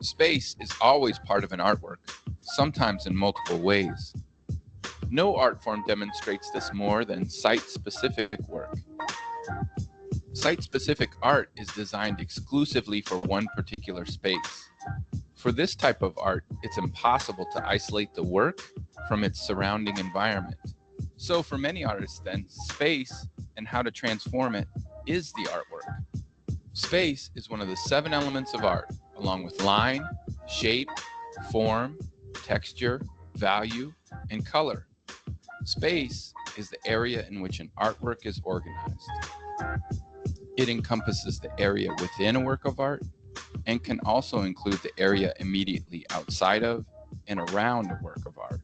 Space is always part of an artwork, sometimes in multiple ways. No art form demonstrates this more than site-specific work. Site-specific art is designed exclusively for one particular space. For this type of art, it's impossible to isolate the work from its surrounding environment. So for many artists then, space and how to transform it is the artwork. Space is one of the 7 elements of art, along with line, shape, form, texture, value, and color. Space is the area in which an artwork is organized. It encompasses the area within a work of art and can also include the area immediately outside of and around a work of art.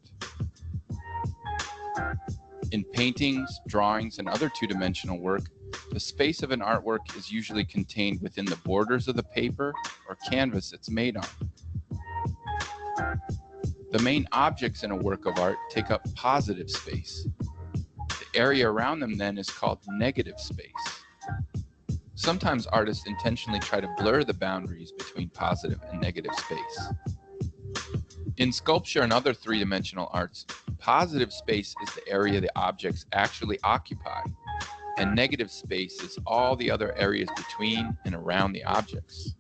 In paintings, drawings, and other two-dimensional work, the space of an artwork is usually contained within the borders of the paper or canvas it's made on. The main objects in a work of art take up positive space. The area around them then is called negative space. Sometimes artists intentionally try to blur the boundaries between positive and negative space. In sculpture and other three-dimensional arts, positive space is the area the objects actually occupy, and negative space is all the other areas between and around the objects.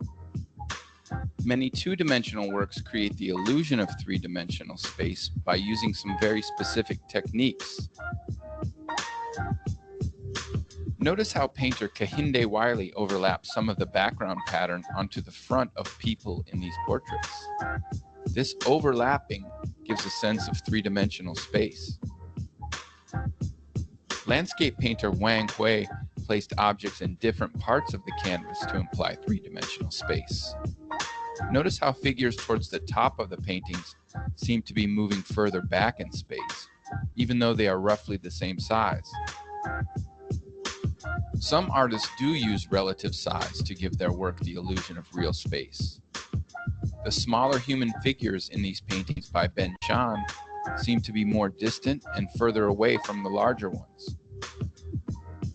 Many two-dimensional works create the illusion of three-dimensional space by using some very specific techniques. Notice how painter Kehinde Wiley overlaps some of the background pattern onto the front of people in these portraits. This overlapping gives a sense of three-dimensional space. Landscape painter Wang Hui placed objects in different parts of the canvas to imply three-dimensional space. Notice how figures towards the top of the paintings seem to be moving further back in space, even though they are roughly the same size. Some artists do use relative size to give their work the illusion of real space. The smaller human figures in these paintings by Ben Shahn seem to be more distant and further away from the larger ones.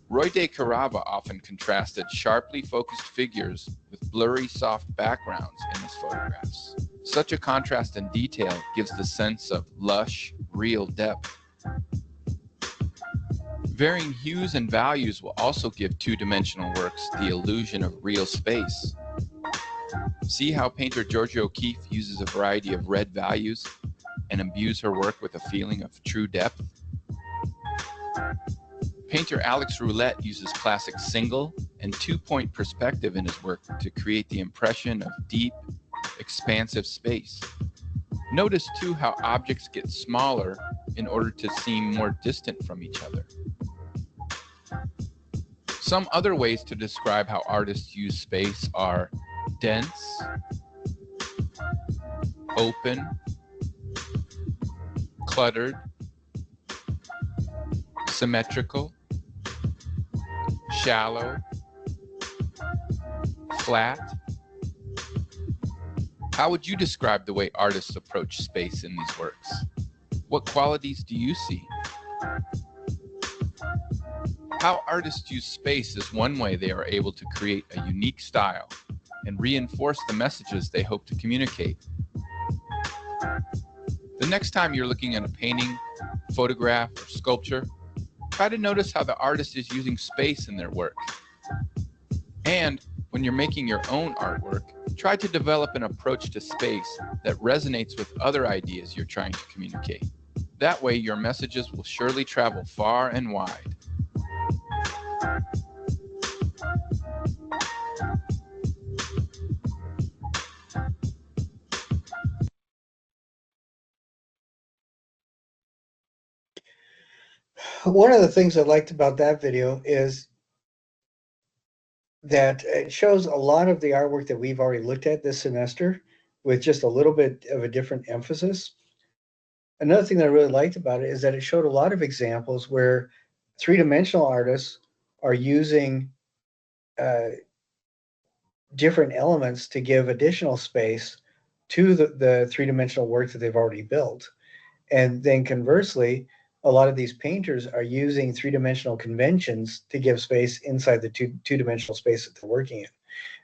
Roy de Carava often contrasted sharply focused figures with blurry, soft backgrounds in his photographs. Such a contrast in detail gives the sense of lush, real depth. Varying hues and values will also give two-dimensional works the illusion of real space. See how painter Georgia O'Keeffe uses a variety of red values and imbues her work with a feeling of true depth? Painter Alex Roulette uses classic single and two-point perspective in his work to create the impression of deep, expansive space. Notice too how objects get smaller in order to seem more distant from each other. Some other ways to describe how artists use space are dense, open, cluttered, symmetrical, shallow, flat. How would you describe the way artists approach space in these works? What qualities do you see? How artists use space is one way they are able to create a unique style and reinforce the messages they hope to communicate. The next time you're looking at a painting, photograph, or sculpture, try to notice how the artist is using space in their work. And when you're making your own artwork, try to develop an approach to space that resonates with other ideas you're trying to communicate. That way, your messages will surely travel far and wide. One of the things I liked about that video is that it shows a lot of the artwork that we've already looked at this semester with just a little bit of a different emphasis. Another thing that I really liked about it is that it showed a lot of examples where three-dimensional artists are using different elements to give additional space to the three-dimensional work that they've already built. And then conversely, a lot of these painters are using three-dimensional conventions to give space inside the two-dimensional space that they're working in.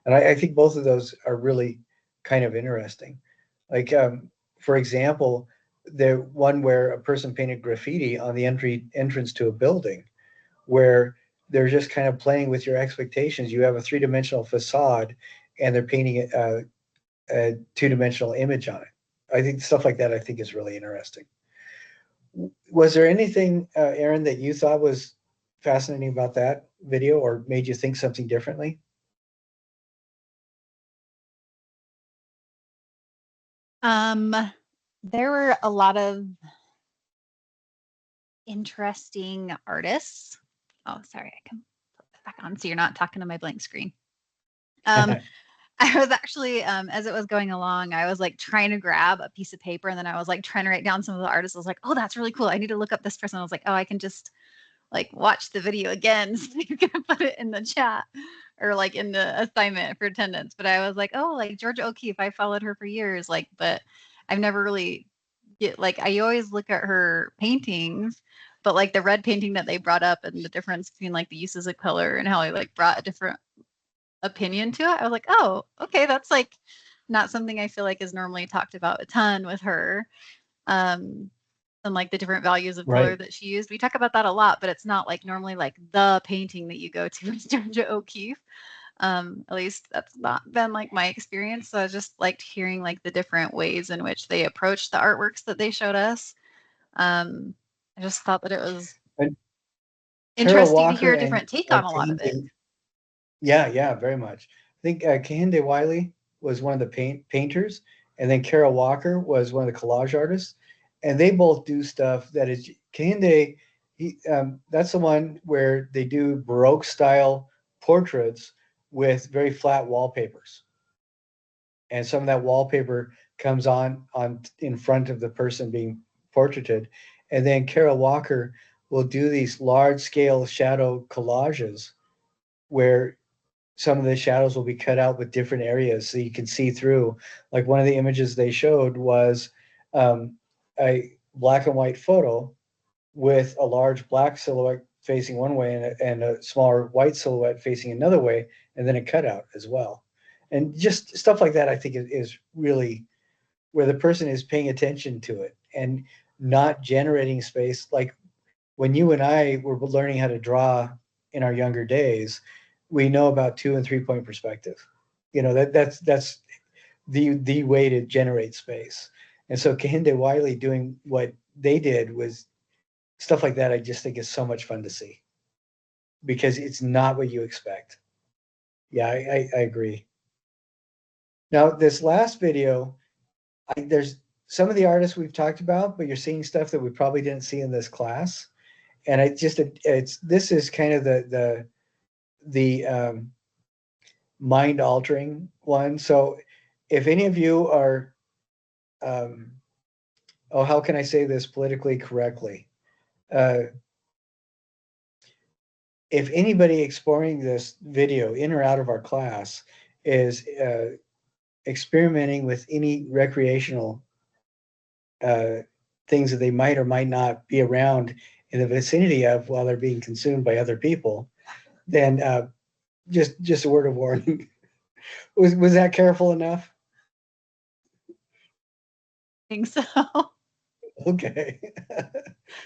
And I think both of those are really kind of interesting. Like, for example, the one where a person painted graffiti on the entrance to a building, where they're just kind of playing with your expectations. You have a three-dimensional facade, and they're painting a two-dimensional image on it. I think stuff like that, I think, is really interesting. Was there anything, Aaron, that you thought was fascinating about that video or made you think something differently? There were a lot of interesting artists. Oh, sorry, I can put that back on so you're not talking to my blank screen. I was actually, as it was going along, I was like trying to grab a piece of paper, and then I was like trying to write down some of the artists. I was like, oh, that's really cool. I need to look up this person. I was like, oh, I can just like watch the video again so you can put it in the chat or like in the assignment for attendance. But I was like, oh, like Georgia O'Keeffe, I followed her for years, like, but I've never really I always look at her paintings, but like the red painting that they brought up and the difference between like the uses of color and how they like brought a different opinion to it. I was like, oh, okay, that's like not something I feel like is normally talked about a ton with her. And like the different values of color that she used. We talk about that a lot, but it's not like normally like the painting that you go to is Georgia O'Keeffe. At least that's not been like my experience. So I just liked hearing like the different ways in which they approached the artworks that they showed us. I just thought that it was interesting to hear a different take on a lot of it. Yeah, very much. I think Kehinde Wiley was one of the painters, and then Kara Walker was one of the collage artists, and they both do stuff that is Kehinde. That's the one where they do Baroque style portraits with very flat wallpapers, and some of that wallpaper comes on in front of the person being portraited, and then Kara Walker will do these large scale shadow collages where some of the shadows will be cut out with different areas so you can see through. Like one of the images they showed was a black and white photo with a large black silhouette facing one way and a smaller white silhouette facing another way, and then a cutout as well. And just stuff like that, I think is really where the person is paying attention to it and not generating space. Like when you and I were learning how to draw in our younger days, we know about 2 and 3 point perspective. You know, that's the way to generate space. And so Kehinde Wiley doing what they did was stuff like that. I just think is so much fun to see because it's not what you expect. Yeah, I agree. Now this last video, there's some of the artists we've talked about, but you're seeing stuff that we probably didn't see in this class. And this is kind of the mind altering one. So if any of you are, how can I say this politically correctly? If anybody exploring this video in or out of our class is experimenting with any recreational things that they might or might not be around in the vicinity of while they're being consumed by other people, then just a word of warning. Was that careful enough? I think so. Okay.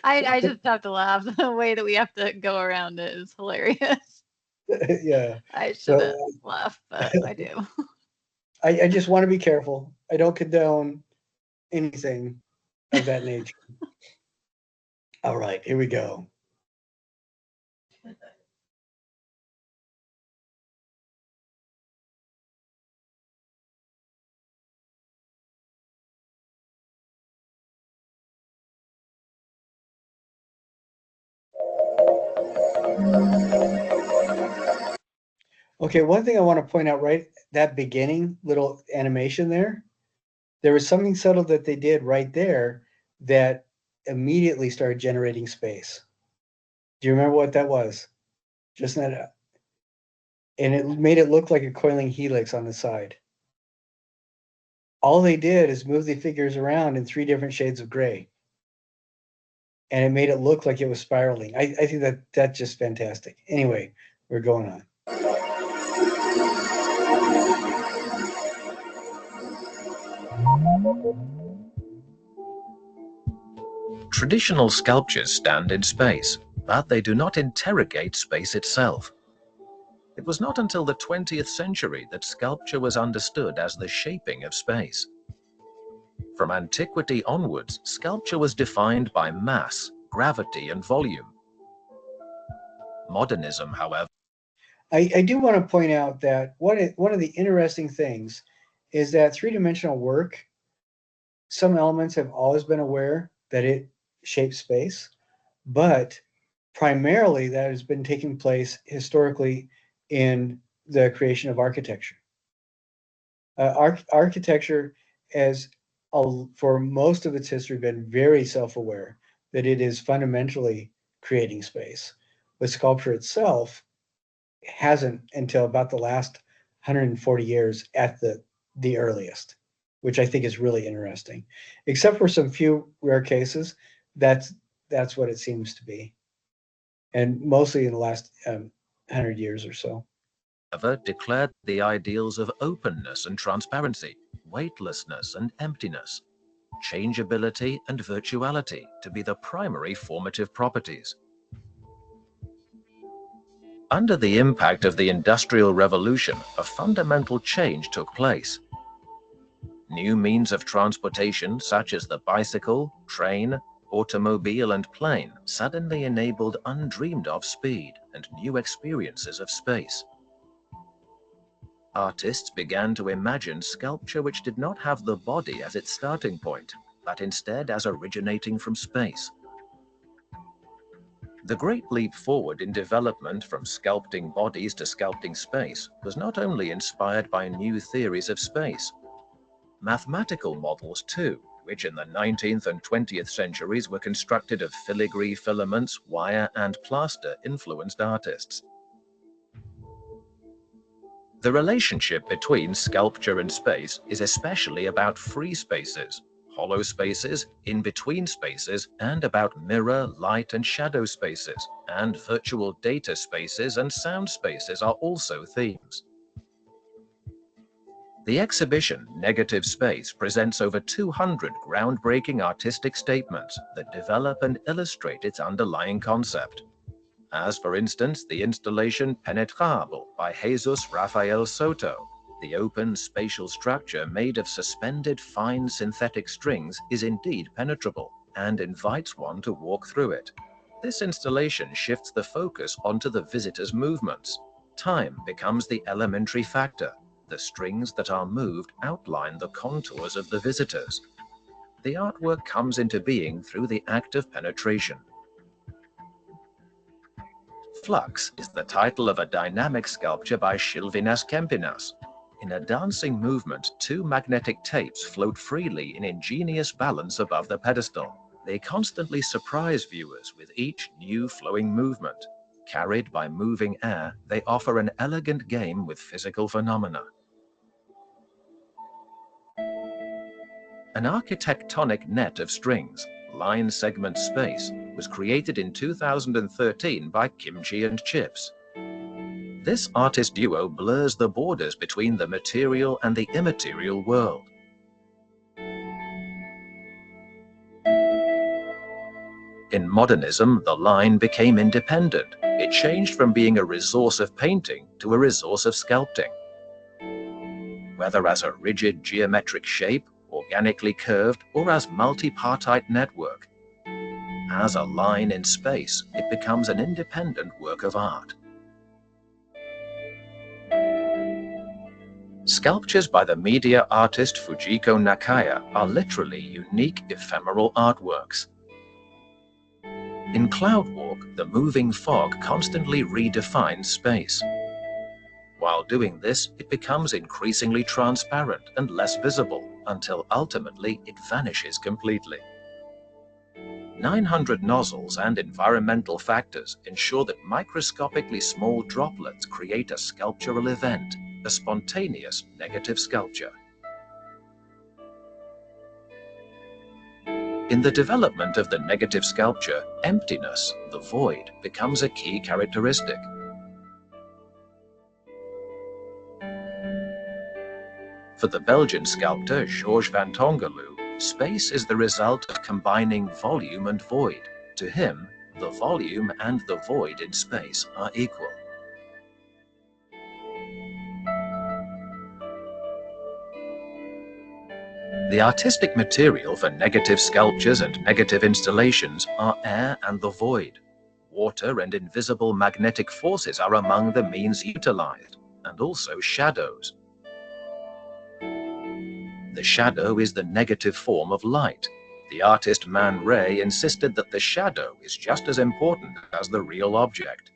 I just have to laugh. The way that we have to go around it is hilarious. Yeah. I shouldn't laugh, but I do. I just want to be careful. I don't condone anything of that nature. All right, here we go. Okay, one thing I want to point out right that beginning little animation there was something subtle that they did right there that immediately started generating space. Do you remember what that was? Just that, and it made it look like a coiling helix on the side. All they did is move the figures around in 3 different shades of gray. And it made it look like it was spiraling. I think that's just fantastic. Anyway, we're going on. Traditional sculptures stand in space, but they do not interrogate space itself. It was not until the 20th century that sculpture was understood as the shaping of space. From antiquity onwards, sculpture was defined by mass, gravity, and volume. Modernism, however, I do want to point out that one of the interesting things is that 3-dimensional work, some elements have always been aware that it shapes space, but primarily that has been taking place historically in the creation of architecture. Architecture has, for most of its history, been very self-aware that it is fundamentally creating space. But sculpture itself hasn't until about the last 140 years at the earliest, which I think is really interesting. Except for some few rare cases, that's what it seems to be, and mostly in the last 100 years or so. declared the ideals of openness and transparency, weightlessness and emptiness, changeability and virtuality to be the primary formative properties. Under the impact of the Industrial Revolution, a fundamental change took place. New means of transportation, such as the bicycle, train, automobile, and plane, suddenly enabled undreamed of speed and new experiences of space. Artists began to imagine sculpture which did not have the body as its starting point, but instead as originating from space. The great leap forward in development from sculpting bodies to sculpting space was not only inspired by new theories of space. Mathematical models too, which in the 19th and 20th centuries were constructed of filigree filaments, wire, and plaster, influenced artists. The relationship between sculpture and space is especially about free spaces, hollow spaces, in-between spaces, and about mirror, light, and shadow spaces, and virtual data spaces and sound spaces are also themes. The exhibition Negative Space presents over 200 groundbreaking artistic statements that develop and illustrate its underlying concept. As, for instance, the installation Penetrable by Jesus Rafael Soto. The open spatial structure made of suspended fine synthetic strings is indeed penetrable and invites one to walk through it. This installation shifts the focus onto the visitor's movements. Time becomes the elementary factor. The strings that are moved outline the contours of the visitors. The artwork comes into being through the act of penetration. Flux is the title of a dynamic sculpture by Silvinas Kempinas. In a dancing movement, two magnetic tapes float freely in ingenious balance above the pedestal. They constantly surprise viewers with each new flowing movement. Carried by moving air, they offer an elegant game with physical phenomena. An architectonic net of strings, line segment space, was created in 2013 by Kimchi and Chips. This artist duo blurs the borders between the material and the immaterial world. In modernism, the line became independent. It changed from being a resource of painting to a resource of sculpting. Whether as a rigid geometric shape, organically curved, or as multipartite network, as a line in space, it becomes an independent work of art. Sculptures by the media artist Fujiko Nakaya are literally unique ephemeral artworks. In Cloudwalk, the moving fog constantly redefines space. While doing this, it becomes increasingly transparent and less visible until ultimately it vanishes completely. 900 nozzles and environmental factors ensure that microscopically small droplets create a sculptural event, a spontaneous negative sculpture. In the development of the negative sculpture, emptiness, the void, becomes a key characteristic. For the Belgian sculptor Georges van Tongerloo, space is the result of combining volume and void. To him, the volume and the void in space are equal. The artistic material for negative sculptures and negative installations are air and the void. Water and invisible magnetic forces are among the means utilized, and also shadows. The shadow is the negative form of light. The artist Man Ray insisted that the shadow is just as important as the real object.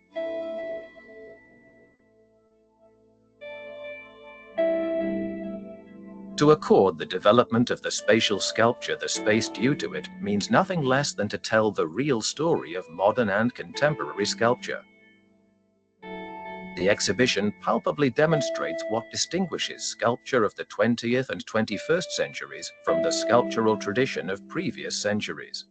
To accord the development of the spatial sculpture the space due to it means nothing less than to tell the real story of modern and contemporary sculpture. The exhibition palpably demonstrates what distinguishes sculpture of the 20th and 21st centuries from the sculptural tradition of previous centuries.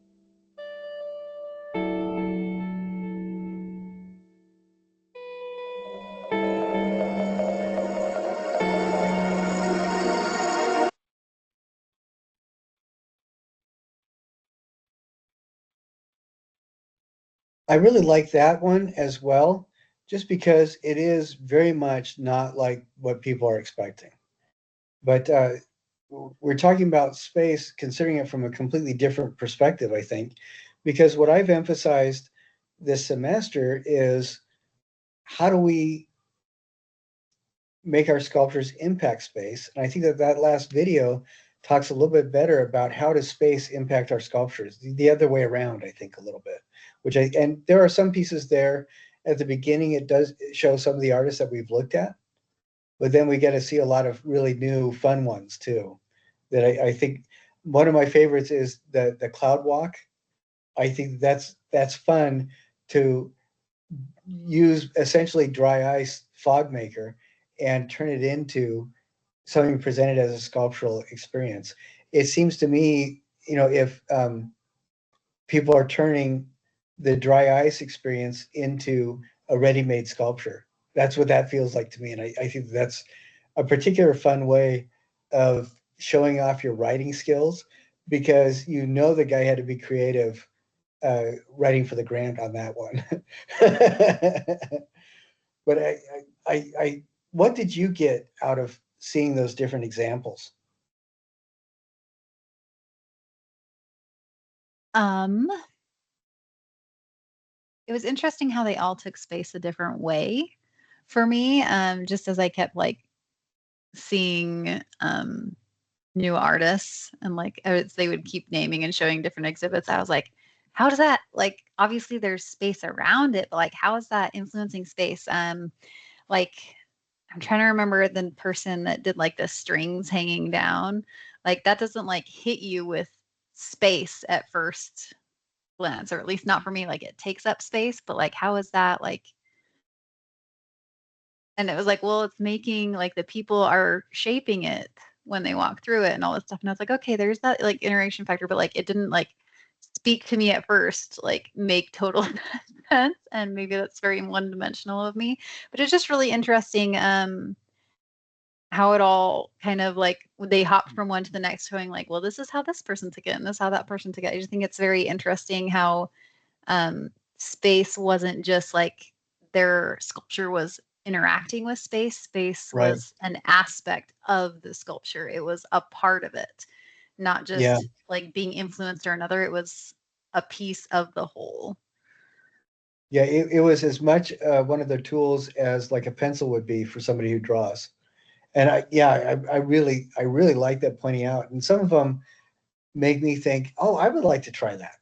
I really like that one as well, just because it is very much not like what people are expecting. But we're talking about space, considering it from a completely different perspective, I think, because what I've emphasized this semester is how do we make our sculptures impact space? And I think that that last video talks a little bit better about how does space impact our sculptures, the other way around, I think, a little bit. And there are some pieces there at the beginning. It does show some of the artists that we've looked at, but then we get to see a lot of really new fun ones too. That I think one of my favorites is the cloud walk. I think that's fun to use essentially dry ice fog maker and turn it into something presented as a sculptural experience. It seems to me, if people are turning the dry ice experience into a ready-made sculpture. That's what that feels like to me. And I think that's a particular fun way of showing off your writing skills, because you know the guy had to be creative writing for the grant on that one. But what did you get out of seeing those different examples? It was interesting how they all took space a different way for me. Just as I kept like seeing new artists and like as they would keep naming and showing different exhibits, I was like, how does that like obviously there's space around it, but like how is that influencing space? Like I'm trying to remember the person that did like the strings hanging down. Like that doesn't like hit you with space at first glance, or at least not for me. Like it takes up space, but like how is that like? And it was like, well, it's making like the people are shaping it when they walk through it and all this stuff. And I was like, okay, there's that like iteration factor, but like it didn't like speak to me at first, like make total sense. And maybe that's very one dimensional of me, but it's just really interesting. How it all kind of like they hopped from one to the next, showing like, well, this is how this person took it, and this is how that person took it. I just think it's very interesting how space wasn't just like their sculpture was interacting with space. Space Right. was an aspect of the sculpture. It was a part of it, not Yeah. just like being influenced or another. It was a piece of the whole. Yeah, it was as much one of their tools as like a pencil would be for somebody who draws. And I really like that pointing out. And some of them make me think, oh, I would like to try that.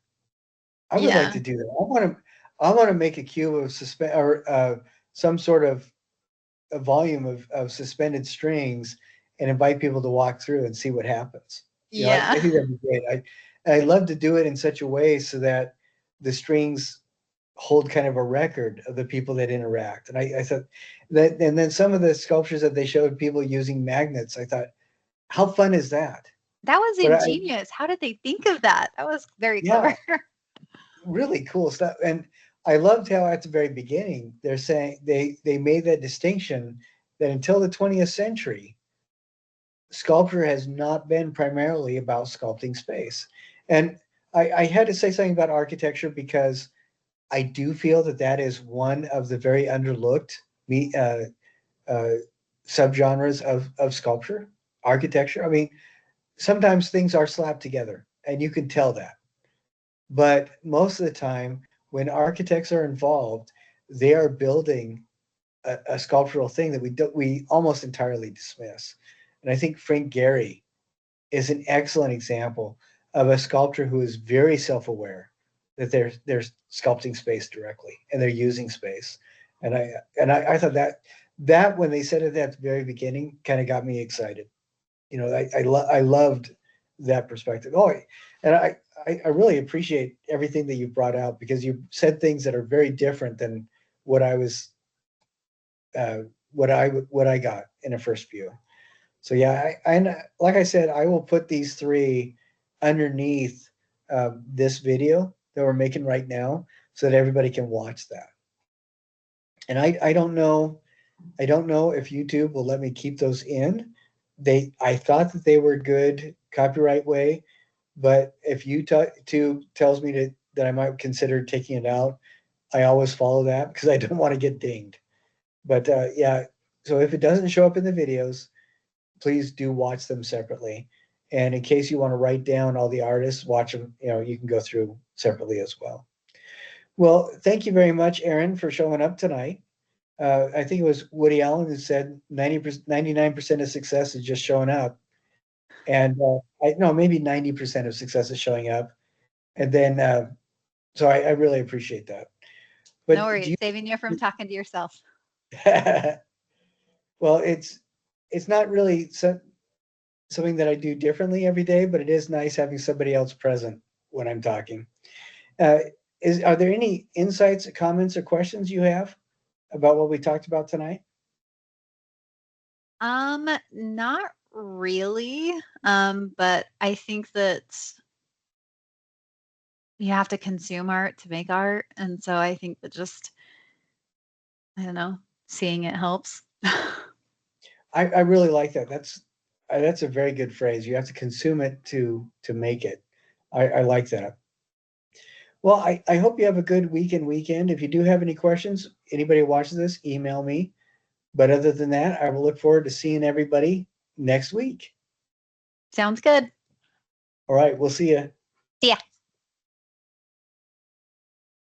I would like Yeah. to do that. I want to make a cube of some sort of a volume of suspended strings and invite people to walk through and see what happens. You know, I Yeah. think that'd be great. I love to do it in such a way so that the strings hold kind of a record of the people that interact. And I thought that, and then some of the sculptures that they showed people using magnets, I thought, how fun is that? That was But ingenious. How did they think of that? That was very yeah, clever. really cool stuff. And I loved how at the very beginning they're saying they made that distinction that until the 20th century, sculpture has not been primarily about sculpting space. And I had to say something about architecture because I do feel that that is one of the very underlooked uh, subgenres of sculpture, architecture. I mean, sometimes things are slapped together, and you can tell that. But most of the time, when architects are involved, they are building a sculptural thing that we almost entirely dismiss. And I think Frank Gehry is an excellent example of a sculptor who is very self-aware that they're sculpting space directly and they're using space. And I thought that when they said it at the very beginning kind of got me excited. You know, I loved that perspective. Oh, and I really appreciate everything that you brought out, because you said things that are very different than what I was uh, what I got in a first view. So yeah, I like I said, I will put these three underneath this video that we're making right now, so that everybody can watch that. And I don't know, I don't know if YouTube will let me keep those in. I thought that they were good copyright way, but if YouTube tells me that I might consider taking it out, I always follow that because I don't want to get dinged. But yeah, so if it doesn't show up in the videos, please do watch them separately. And in case you want to write down all the artists, watch them, you know, you can go through separately as well. Well, thank you very much, Aaron, for showing up tonight. I think it was Woody Allen who said 99% of success is just showing up. And I know maybe 90% of success is showing up. And then, so I really appreciate that. No But do worries. Saving you from talking to yourself. you, well, it's not really something that I do differently every day, but it is nice having somebody else present when I'm talking. Uh, are there any insights, comments, or questions you have about what we talked about tonight? Not really. But I think that you have to consume art to make art. And so I think that just, I don't know, seeing it helps. I really like that. That's a very good phrase. You have to consume it to make it. I like that. Well, I hope you have a good weekend. If you do have any questions, anybody watching this, email me. But other than that, I will look forward to seeing everybody next week. Sounds good. All right, we'll see you. See ya.